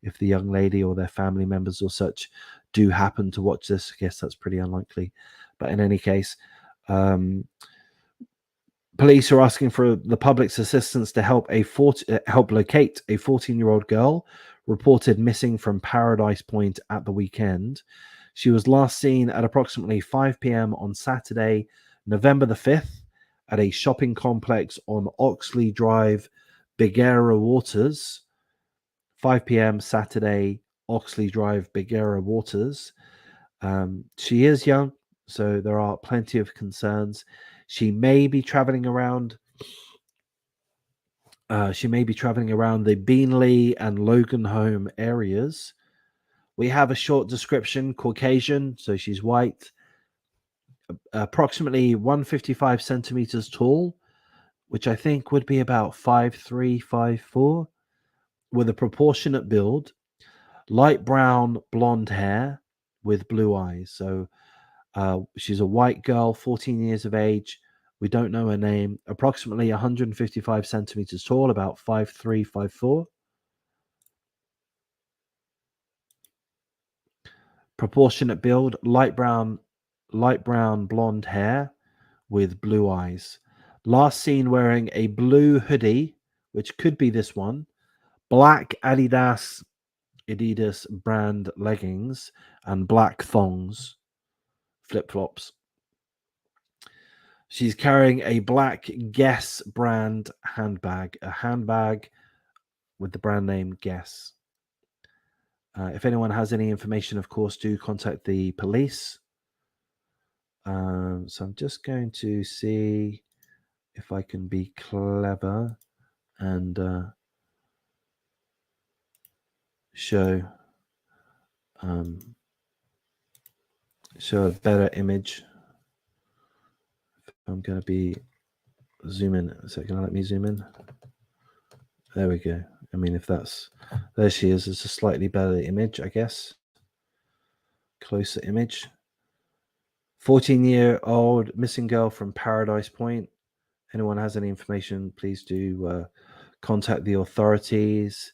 If the young lady or their family members or such do happen to watch this, I guess that's pretty unlikely. But in any case, police are asking for the public's assistance to help locate a 14-year-old girl reported missing from Paradise Point at the weekend. She was last seen at approximately 5 p.m. on Saturday, November the 5th, at a shopping complex on Oxley Drive, Bigera Waters. 5 p.m. Saturday, Oxley Drive, Bigera Waters. She is young, so there are plenty of concerns. She may be traveling around. The Beanley and Loganholme areas. We have a short description: Caucasian, so she's white, approximately 155 centimeters tall, which I think would be about 5'3", 5'4", with a proportionate build, light brown blonde hair with blue eyes. So she's a white girl, 14 years of age. We don't know her name. Approximately 155 centimeters tall, about 5'3", 5'4". Proportionate build, light brown blonde hair with blue eyes. Last seen wearing a blue hoodie, which could be this one, black Adidas brand leggings, and black thongs, flip-flops. She's carrying a black Guess brand handbag, a handbag with the brand name Guess. If anyone has any information, of course, do contact the police. So I'm just going to see if I can be clever and show a better image. I'm going to be zoom in. So can I let me zoom in? There we go. I mean, there she is. It's a slightly better image, I guess. Closer image. 14-year-old missing girl from Paradise Point. Anyone has any information, please do contact the authorities.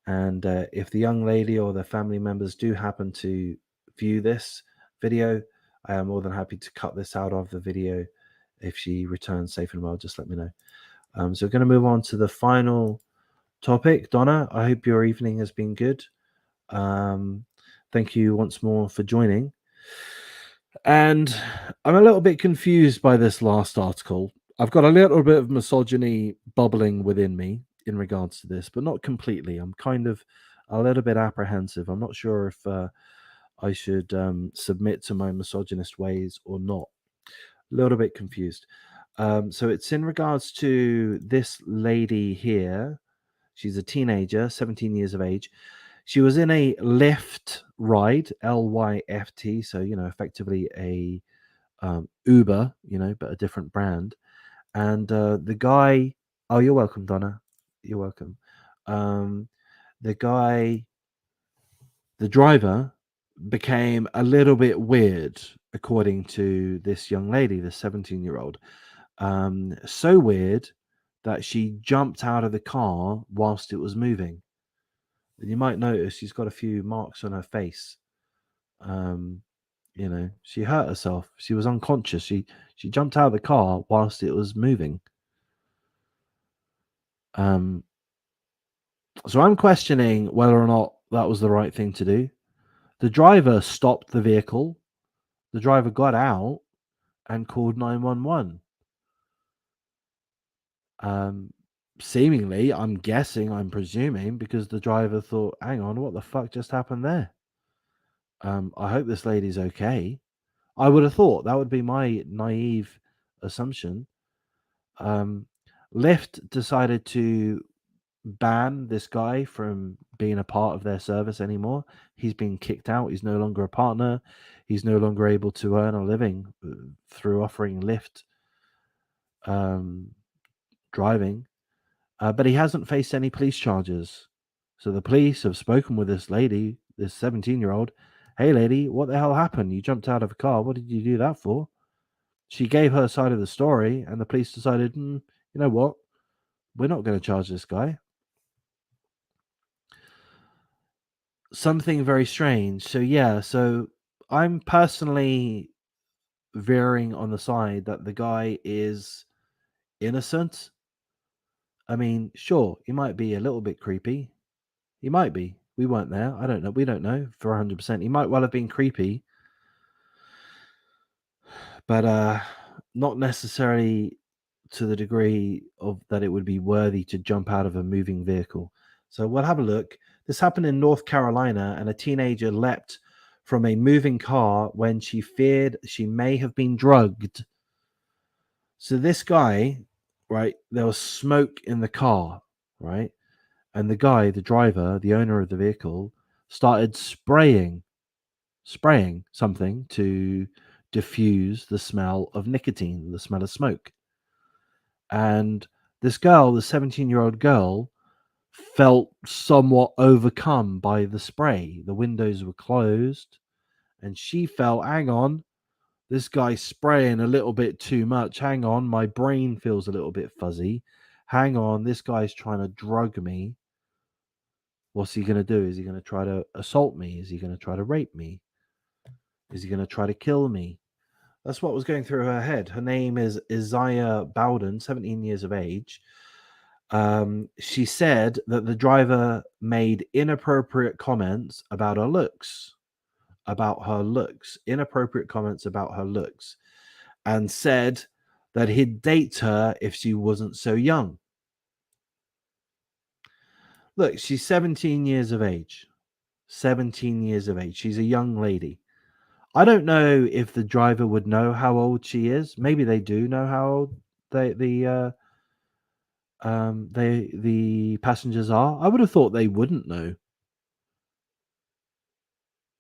And if the young lady or their family members do happen to view this video, I am more than happy to cut this out of the video. If she returns safe and well, just let me know. So we're going to move on to the final topic. Donna, I hope your evening has been good. Thank you once more for joining. And I'm a little bit confused by this last article. I've got a little bit of misogyny bubbling within me in regards to this, but not completely. I'm kind of a little bit apprehensive. I'm not sure if I should submit to my misogynist ways or not. A little bit confused. So it's in regards to this lady here. She's a teenager, 17 years of age. She was in a Lyft ride, Lyft, so, effectively a Uber, but a different brand. And the guy, oh, you're welcome, Donna. You're welcome. The driver became a little bit weird, according to this young lady, the 17-year-old. So weird that she jumped out of the car whilst it was moving. And you might notice she's got a few marks on her face. She hurt herself. She was unconscious. She jumped out of the car whilst it was moving. So I'm questioning whether or not that was the right thing to do. The driver stopped the vehicle. The driver got out and called 911. Seemingly, I'm presuming, because the driver thought, hang on, what the fuck just happened there? I hope this lady's okay. I would have thought that would be my naive assumption. Lyft decided to ban this guy from being a part of their service anymore. He's been kicked out. He's no longer a partner. He's no longer able to earn a living through offering Lyft driving. But he hasn't faced any police charges. So the police have spoken with this lady, this 17-year-old. Hey, lady, what the hell happened? You jumped out of a car. What did you do that for? She gave her side of the story, and the police decided, you know what? We're not going to charge this guy. Something very strange. So I'm personally veering on the side that the guy is innocent. I mean, sure, he might be a little bit creepy. He might be. We weren't there. I don't know. We don't know for 100%. He might well have been creepy, but not necessarily to the degree of that it would be worthy to jump out of a moving vehicle. So we'll have a look. This happened in North Carolina, and a teenager leapt from a moving car when she feared she may have been drugged. So this guy, right, there was smoke in the car, right? And the guy, the driver, the owner of the vehicle, started spraying something to diffuse the smell of nicotine, the smell of smoke. And this girl, the 17-year-old girl, felt somewhat overcome by the spray. The windows were closed, and she felt, hang on, this guy's spraying a little bit too much. Hang on, my brain feels a little bit fuzzy. Hang on, this guy's trying to drug me. What's he going to do? Is he going to try to assault me? Is he going to try to rape me? Is he going to try to kill me? That's what was going through her head. Her name is Isaiah Bowden, 17 years of age. She said that the driver made inappropriate comments about her looks, inappropriate comments about her looks, and said that he'd date her if she wasn't so young. Look, she's 17 years of age. 17 years of age. She's a young lady. I don't know if the driver would know how old she is. Maybe they do know how old the passengers are. I would have thought they wouldn't know.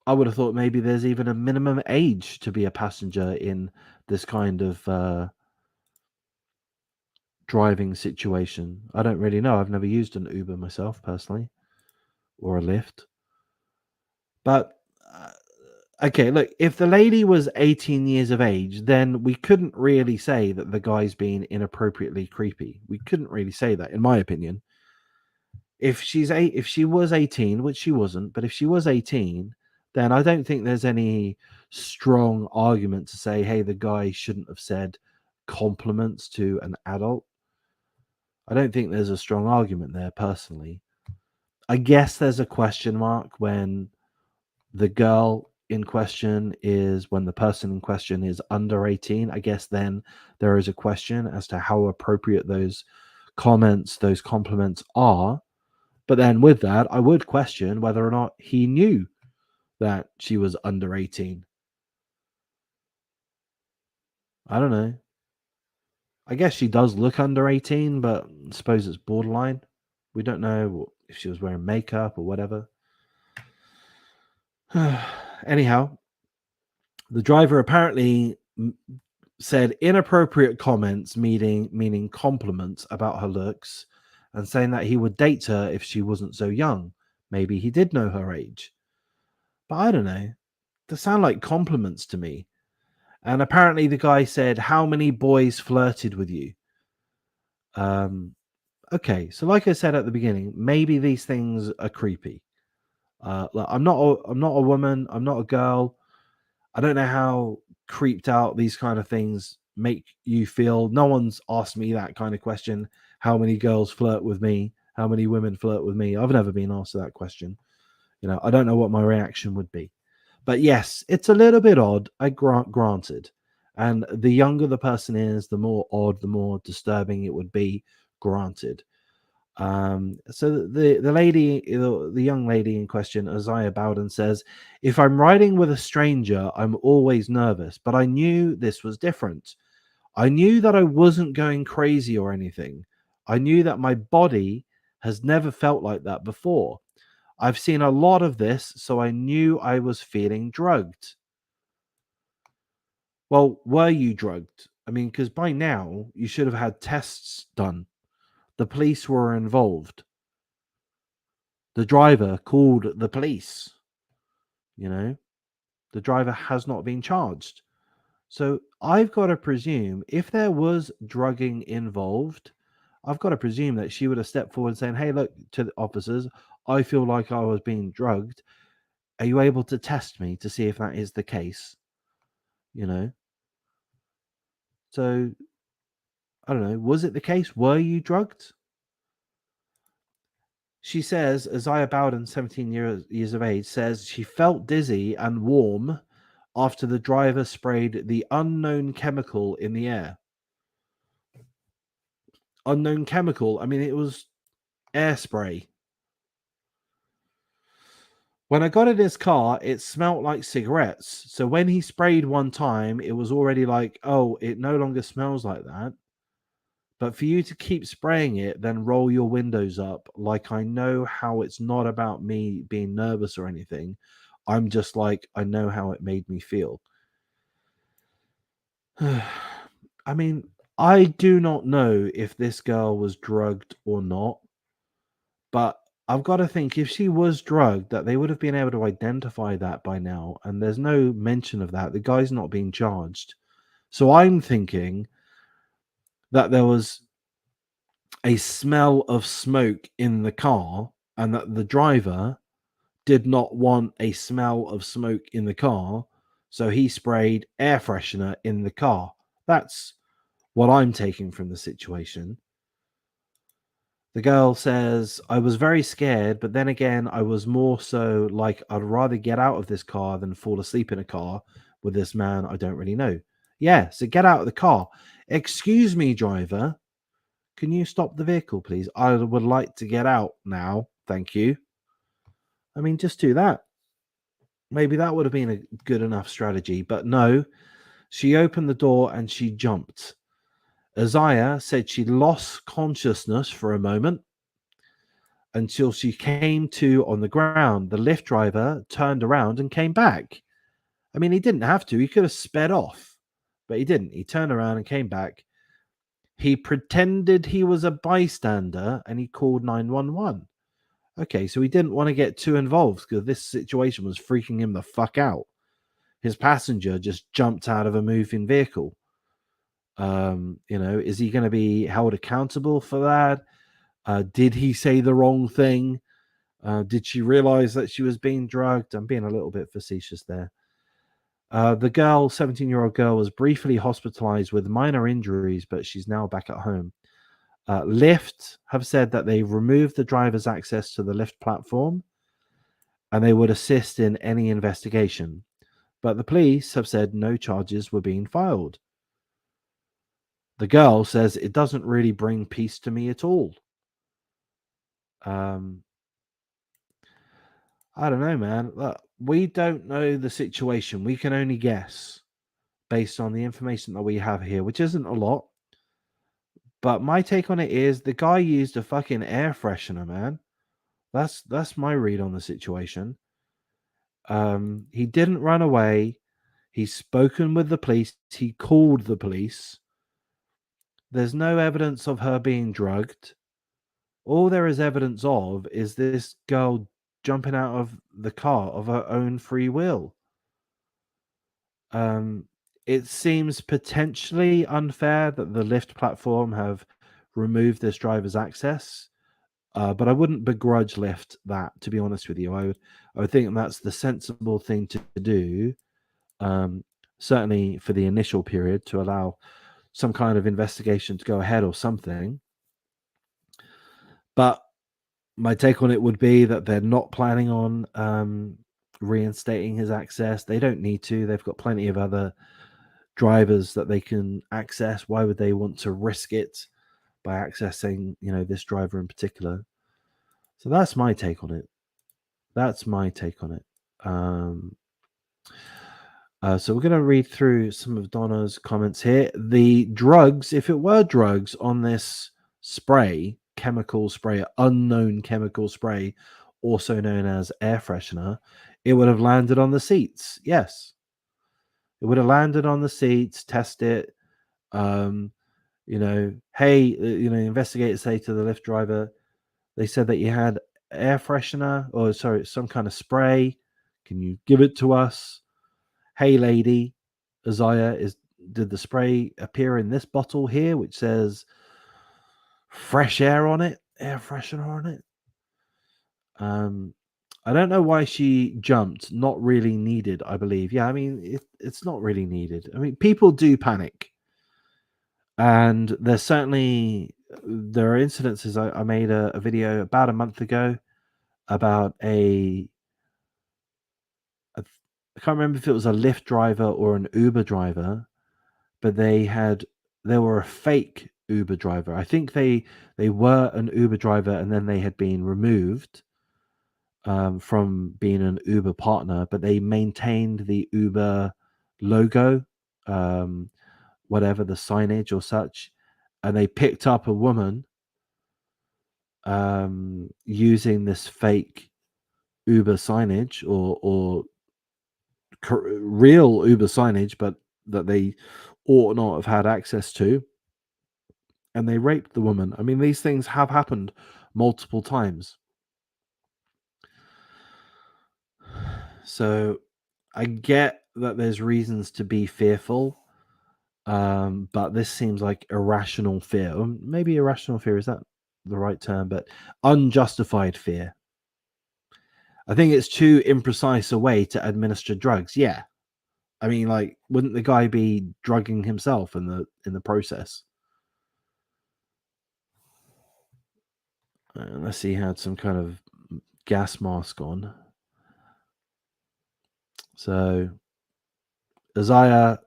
I would have thought maybe there's even a minimum age to be a passenger in this kind of driving situation. I don't really know. I've never used an Uber myself personally, or a Lyft. But okay, look, if the lady was 18 years of age, then we couldn't really say that the guy's being inappropriately creepy. We couldn't really say that, in my opinion. If she was 18, which she wasn't, but if she was 18, then I don't think there's any strong argument to say, hey, the guy shouldn't have said compliments to an adult. I don't think there's a strong argument there, personally. I guess there's a question mark when the girl in question is, when the person in question is under 18. I guess then there is a question as to how appropriate those comments, those compliments are. But then with that, I would question whether or not he knew that she was under 18. I don't know. I guess she does look under 18, but I suppose it's borderline. We don't know if she was wearing makeup or whatever. Anyhow, the driver apparently said inappropriate comments, meaning compliments about her looks, and saying that he would date her if she wasn't so young. Maybe he did know her age. But I don't know. They sound like compliments to me. And apparently the guy said, how many boys flirted with you? Okay, so like I said at the beginning, maybe these things are creepy. I'm not a woman. I'm not a girl. I don't know how creeped out these kind of things make you feel. No one's asked me that kind of question. How many girls flirt with me? How many women flirt with me? I've never been asked that question. I don't know what my reaction would be. But yes, it's a little bit odd, granted. And the younger the person is, the more odd, the more disturbing it would be, granted. So the young lady in question, Isaiah Bowden, says, if I'm riding with a stranger, I'm always nervous, but I knew this was different. I knew that I wasn't going crazy or anything. I knew that my body has never felt like that before. I've seen a lot of this, so I knew I was feeling drugged. Well, were you drugged? I mean, because by now you should have had tests done. The police were involved. The driver called the police. The driver has not been charged. So I've got to presume if there was drugging involved, I've got to presume that she would have stepped forward saying, hey, look, to the officers, I feel like I was being drugged. Are you able to test me to see if that is the case? So I don't know. Was it the case? Were you drugged? She says, Isaiah Bowden, 17 years of age, says she felt dizzy and warm after the driver sprayed the unknown chemical in the air. Unknown chemical? I mean, it was air spray. When I got in his car, it smelled like cigarettes. So when he sprayed one time, it was already like, oh, it no longer smells like that. But for you to keep spraying it, then roll your windows up, like I know how it's not about me being nervous or anything. I'm just like, I know how it made me feel. I mean, I do not know if this girl was drugged or not, but I've got to think if she was drugged, that they would have been able to identify that by now. And there's no mention of that. The guy's not being charged. So I'm thinking that there was a smell of smoke in the car and that the driver did not want a smell of smoke in the car, so he sprayed air freshener in the car. That's what I'm taking from the situation. The girl says, I was very scared, but then again, I was more so like I'd rather get out of this car than fall asleep in a car with this man I don't really know. Yeah, so get out of the car. Excuse me, driver. Can you stop the vehicle, please? I would like to get out now. Thank you. I mean, just do that. Maybe that would have been a good enough strategy, but no. She opened the door and she jumped. Isaiah said she lost consciousness for a moment until she came to on the ground. The Lyft driver turned around and came back. I mean, he didn't have to. He could have sped off, but he didn't. He turned around and came back. He pretended he was a bystander and he called 911. Okay, so he didn't want to get too involved because this situation was freaking him the fuck out. His passenger just jumped out of a moving vehicle. Is he going to be held accountable for that? Did he say the wrong thing? Did she realize that she was being drugged? I'm being a little bit facetious there. The girl, 17-year-old girl, was briefly hospitalized with minor injuries, but she's now back at home. Lyft have said that they removed the driver's access to the Lyft platform and they would assist in any investigation. But the police have said no charges were being filed. The girl says it doesn't really bring peace to me at all. I don't know, man. Look, we don't know the situation. We can only guess based on the information that we have here, which isn't a lot. But my take on it is the guy used a fucking air freshener, man. That's my read on the situation. He didn't run away. He's spoken with the police. He called the police. There's no evidence of her being drugged. All there is evidence of is this girl jumping out of the car of her own free will. It seems potentially unfair that the Lyft platform have removed this driver's access, but I wouldn't begrudge Lyft that. To be honest with you, I would think that's the sensible thing to do. Certainly for the initial period to allow some kind of investigation to go ahead or something. But my take on it would be that they're not planning on reinstating his access. They don't need to. They've got plenty of other drivers that they can access. Why would they want to risk it by accessing, this driver in particular? So that's my take on it. So we're going to read through some of Donna's comments here. The drugs, if it were drugs on this spray, chemical spray, unknown chemical spray, also known as air freshener, it would have landed on the seats. Yes. It would have landed on the seats, test it. Investigators say to the Lyft driver, they said that you had air freshener, or sorry, some kind of spray. Can you give it to us? Hey, lady, Isaiah, did the spray appear in this bottle here, which says fresh air on it, air freshener on it? I don't know why she jumped. Not really needed, I believe. Yeah, I mean, it's not really needed. I mean, people do panic. And there are incidences. I made a video about a month ago about I can't remember if it was a Lyft driver or an Uber driver, but they were a fake Uber driver. I think they were an Uber driver and then they had been removed from being an Uber partner, but they maintained the Uber logo, whatever the signage or such, and they picked up a woman using this fake Uber signage or real Uber signage, but that they ought not have had access to, and they raped the woman. I mean, these things have happened multiple times. So I get that there's reasons to be fearful, but this seems like irrational fear. Or maybe irrational fear, is that the right term? But unjustified fear. I think it's too imprecise a way to administer drugs. Yeah. I mean, like, wouldn't the guy be drugging himself in the process? Unless he had some kind of gas mask on. So, Isaiah,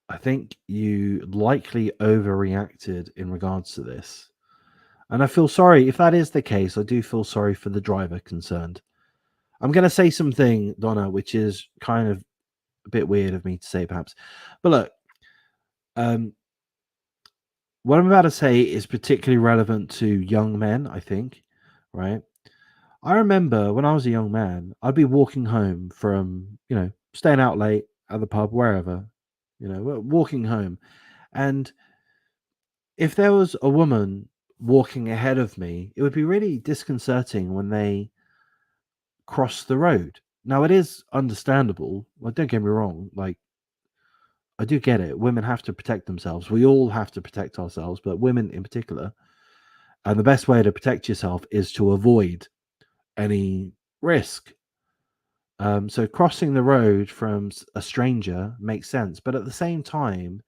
I think you likely overreacted in regards to this. And I feel sorry. If that is the case, I do feel sorry for the driver concerned. I'm going to say something, Donna, which is kind of a bit weird of me to say, perhaps. But look, what I'm about to say is particularly relevant to young men, I think, right? I remember when I was a young man, I'd be walking home from, staying out late at the pub, wherever, walking home. And if there was a woman walking ahead of me, it would be really disconcerting when they cross the road. Now, it is understandable. Well, don't get me wrong. Like, I do get it. Women have to protect themselves. We all have to protect ourselves, but women in particular. And the best way to protect yourself is to avoid any risk. So crossing the road from a stranger makes sense. But at the same time,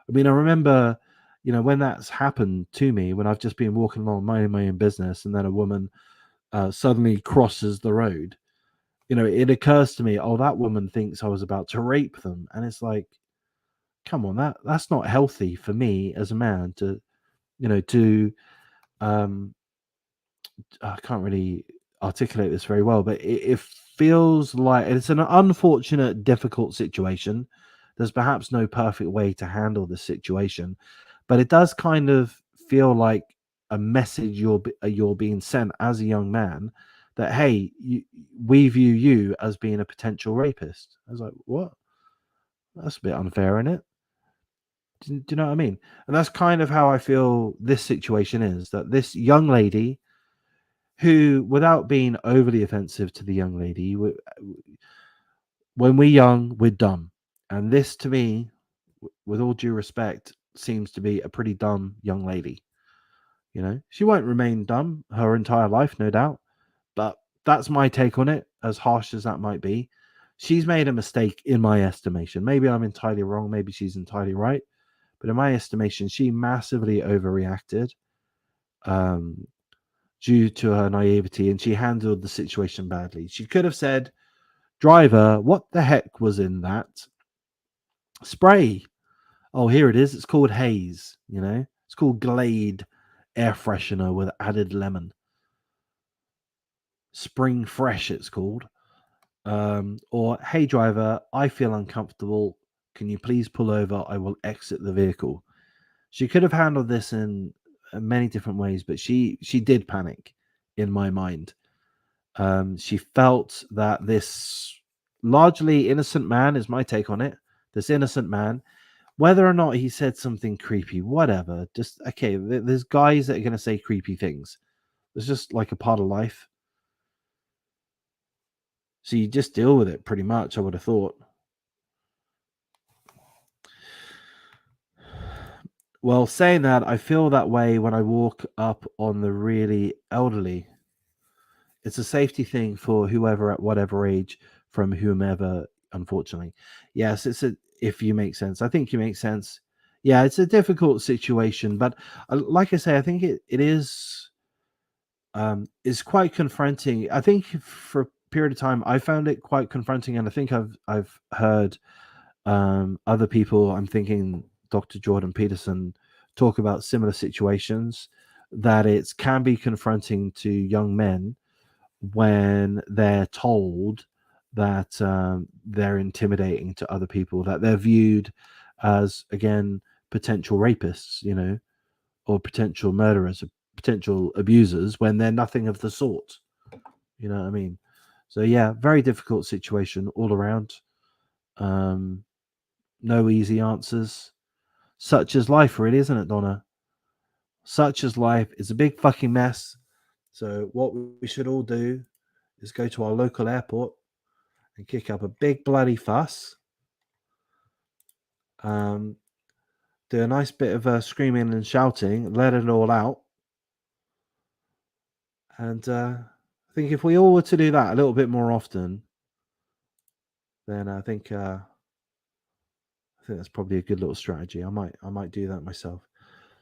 I mean, I remember, when that's happened to me, when I've just been walking along minding my own business, and then a woman suddenly crosses the road, it occurs to me, oh, that woman thinks I was about to rape them. And it's like, come on, that's not healthy for me as a man to, to, um, I can't really articulate this very well, but it feels like it's an unfortunate, difficult situation. There's perhaps no perfect way to handle this situation, but it does kind of feel like a message you're being sent as a young man that, hey, we view you as being a potential rapist. I was like, what? That's a bit unfair, isn't it? Do you know what I mean? And that's kind of how I feel this situation is, that this young lady who, without being overly offensive to the young lady, when we're young, we're dumb. And this, to me, with all due respect, seems to be a pretty dumb young lady. She won't remain dumb her entire life, no doubt. But that's my take on it, as harsh as that might be. She's made a mistake in my estimation. Maybe I'm entirely wrong. Maybe she's entirely right. But in my estimation, she massively overreacted. Due to her naivety, and she handled the situation badly. She could have said, driver, what the heck was in that spray? Oh, here it is. It's called Haze, It's called Glade air freshener with added lemon. Spring Fresh, it's called. Or, hey, driver, I feel uncomfortable. Can you please pull over? I will exit the vehicle. She could have handled this in many different ways, but she did panic, in my mind. She felt that this largely innocent man, is my take on it. This innocent man, whether or not he said something creepy, whatever, just okay. There's guys that are going to say creepy things. It's just like a part of life. So you just deal with it, pretty much, I would have thought. Well, saying that, I feel that way when I walk up on the really elderly. It's a safety thing for whoever at whatever age, from whomever, unfortunately. Yes, if you make sense. I think you make sense. Yeah, it's a difficult situation, but like I say, I think it is quite confronting. I think for a period of time, I found it quite confronting, and I think I've heard other people. I'm thinking Dr. Jordan Peterson talk about similar situations, that it can be confronting to young men when they're told that they're intimidating to other people, that they're viewed as, again, potential rapists, or potential murderers, or potential abusers, when they're nothing of the sort. You know what I mean? So yeah, very difficult situation all around. No easy answers. Such is life, really, isn't it, Donna? Such is life. It's a big fucking mess. So what we should all do is go to our local airport and kick up a big bloody fuss. Do a nice bit of screaming and shouting, let it all out. And I think if we all were to do that a little bit more often, then I think that's probably a good little strategy. I might do that myself.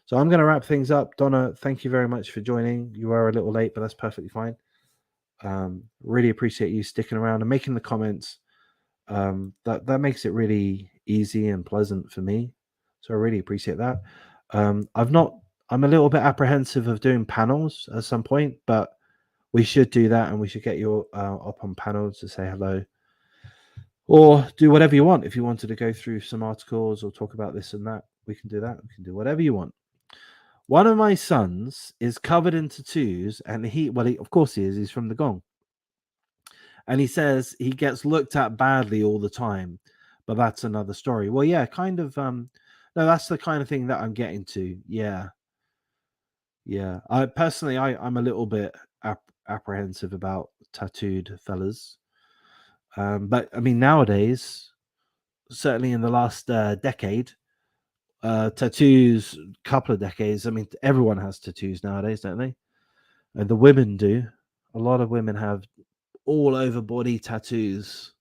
So I'm going to wrap things up. Donna, thank you very much for joining. You were a little late, but that's perfectly fine. Really appreciate you sticking around and making the comments. That makes it really easy and pleasant for me. So I really appreciate that. I'm a little bit apprehensive of doing panels at some point, but we should do that, and we should get you up on panels to say hello, or do whatever you want. If you wanted to go through some articles or talk about this and that, we can do that. We can do whatever you want. One of my sons is covered in tattoos, and of course he is. He's from the Gong. And he says he gets looked at badly all the time, but that's another story. Well, yeah, kind of. No, that's the kind of thing that I'm getting to. Yeah. I personally, I'm a little bit apprehensive about tattooed fellas. But I mean, nowadays, certainly in the last decade, tattoos, couple of decades. I mean, everyone has tattoos nowadays, don't they? And the women do. A lot of women have all over body tattoos.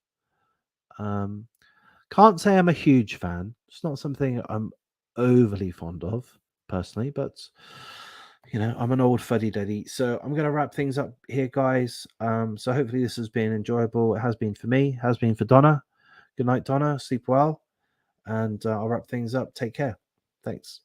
Can't say I'm a huge fan. It's not something I'm overly fond of personally, but I'm an old fuddy duddy. So I'm going to wrap things up here, guys. So hopefully this has been enjoyable. It has been for me, has been for Donna. Good night, Donna. Sleep well. And I'll wrap things up. Take care. Thanks.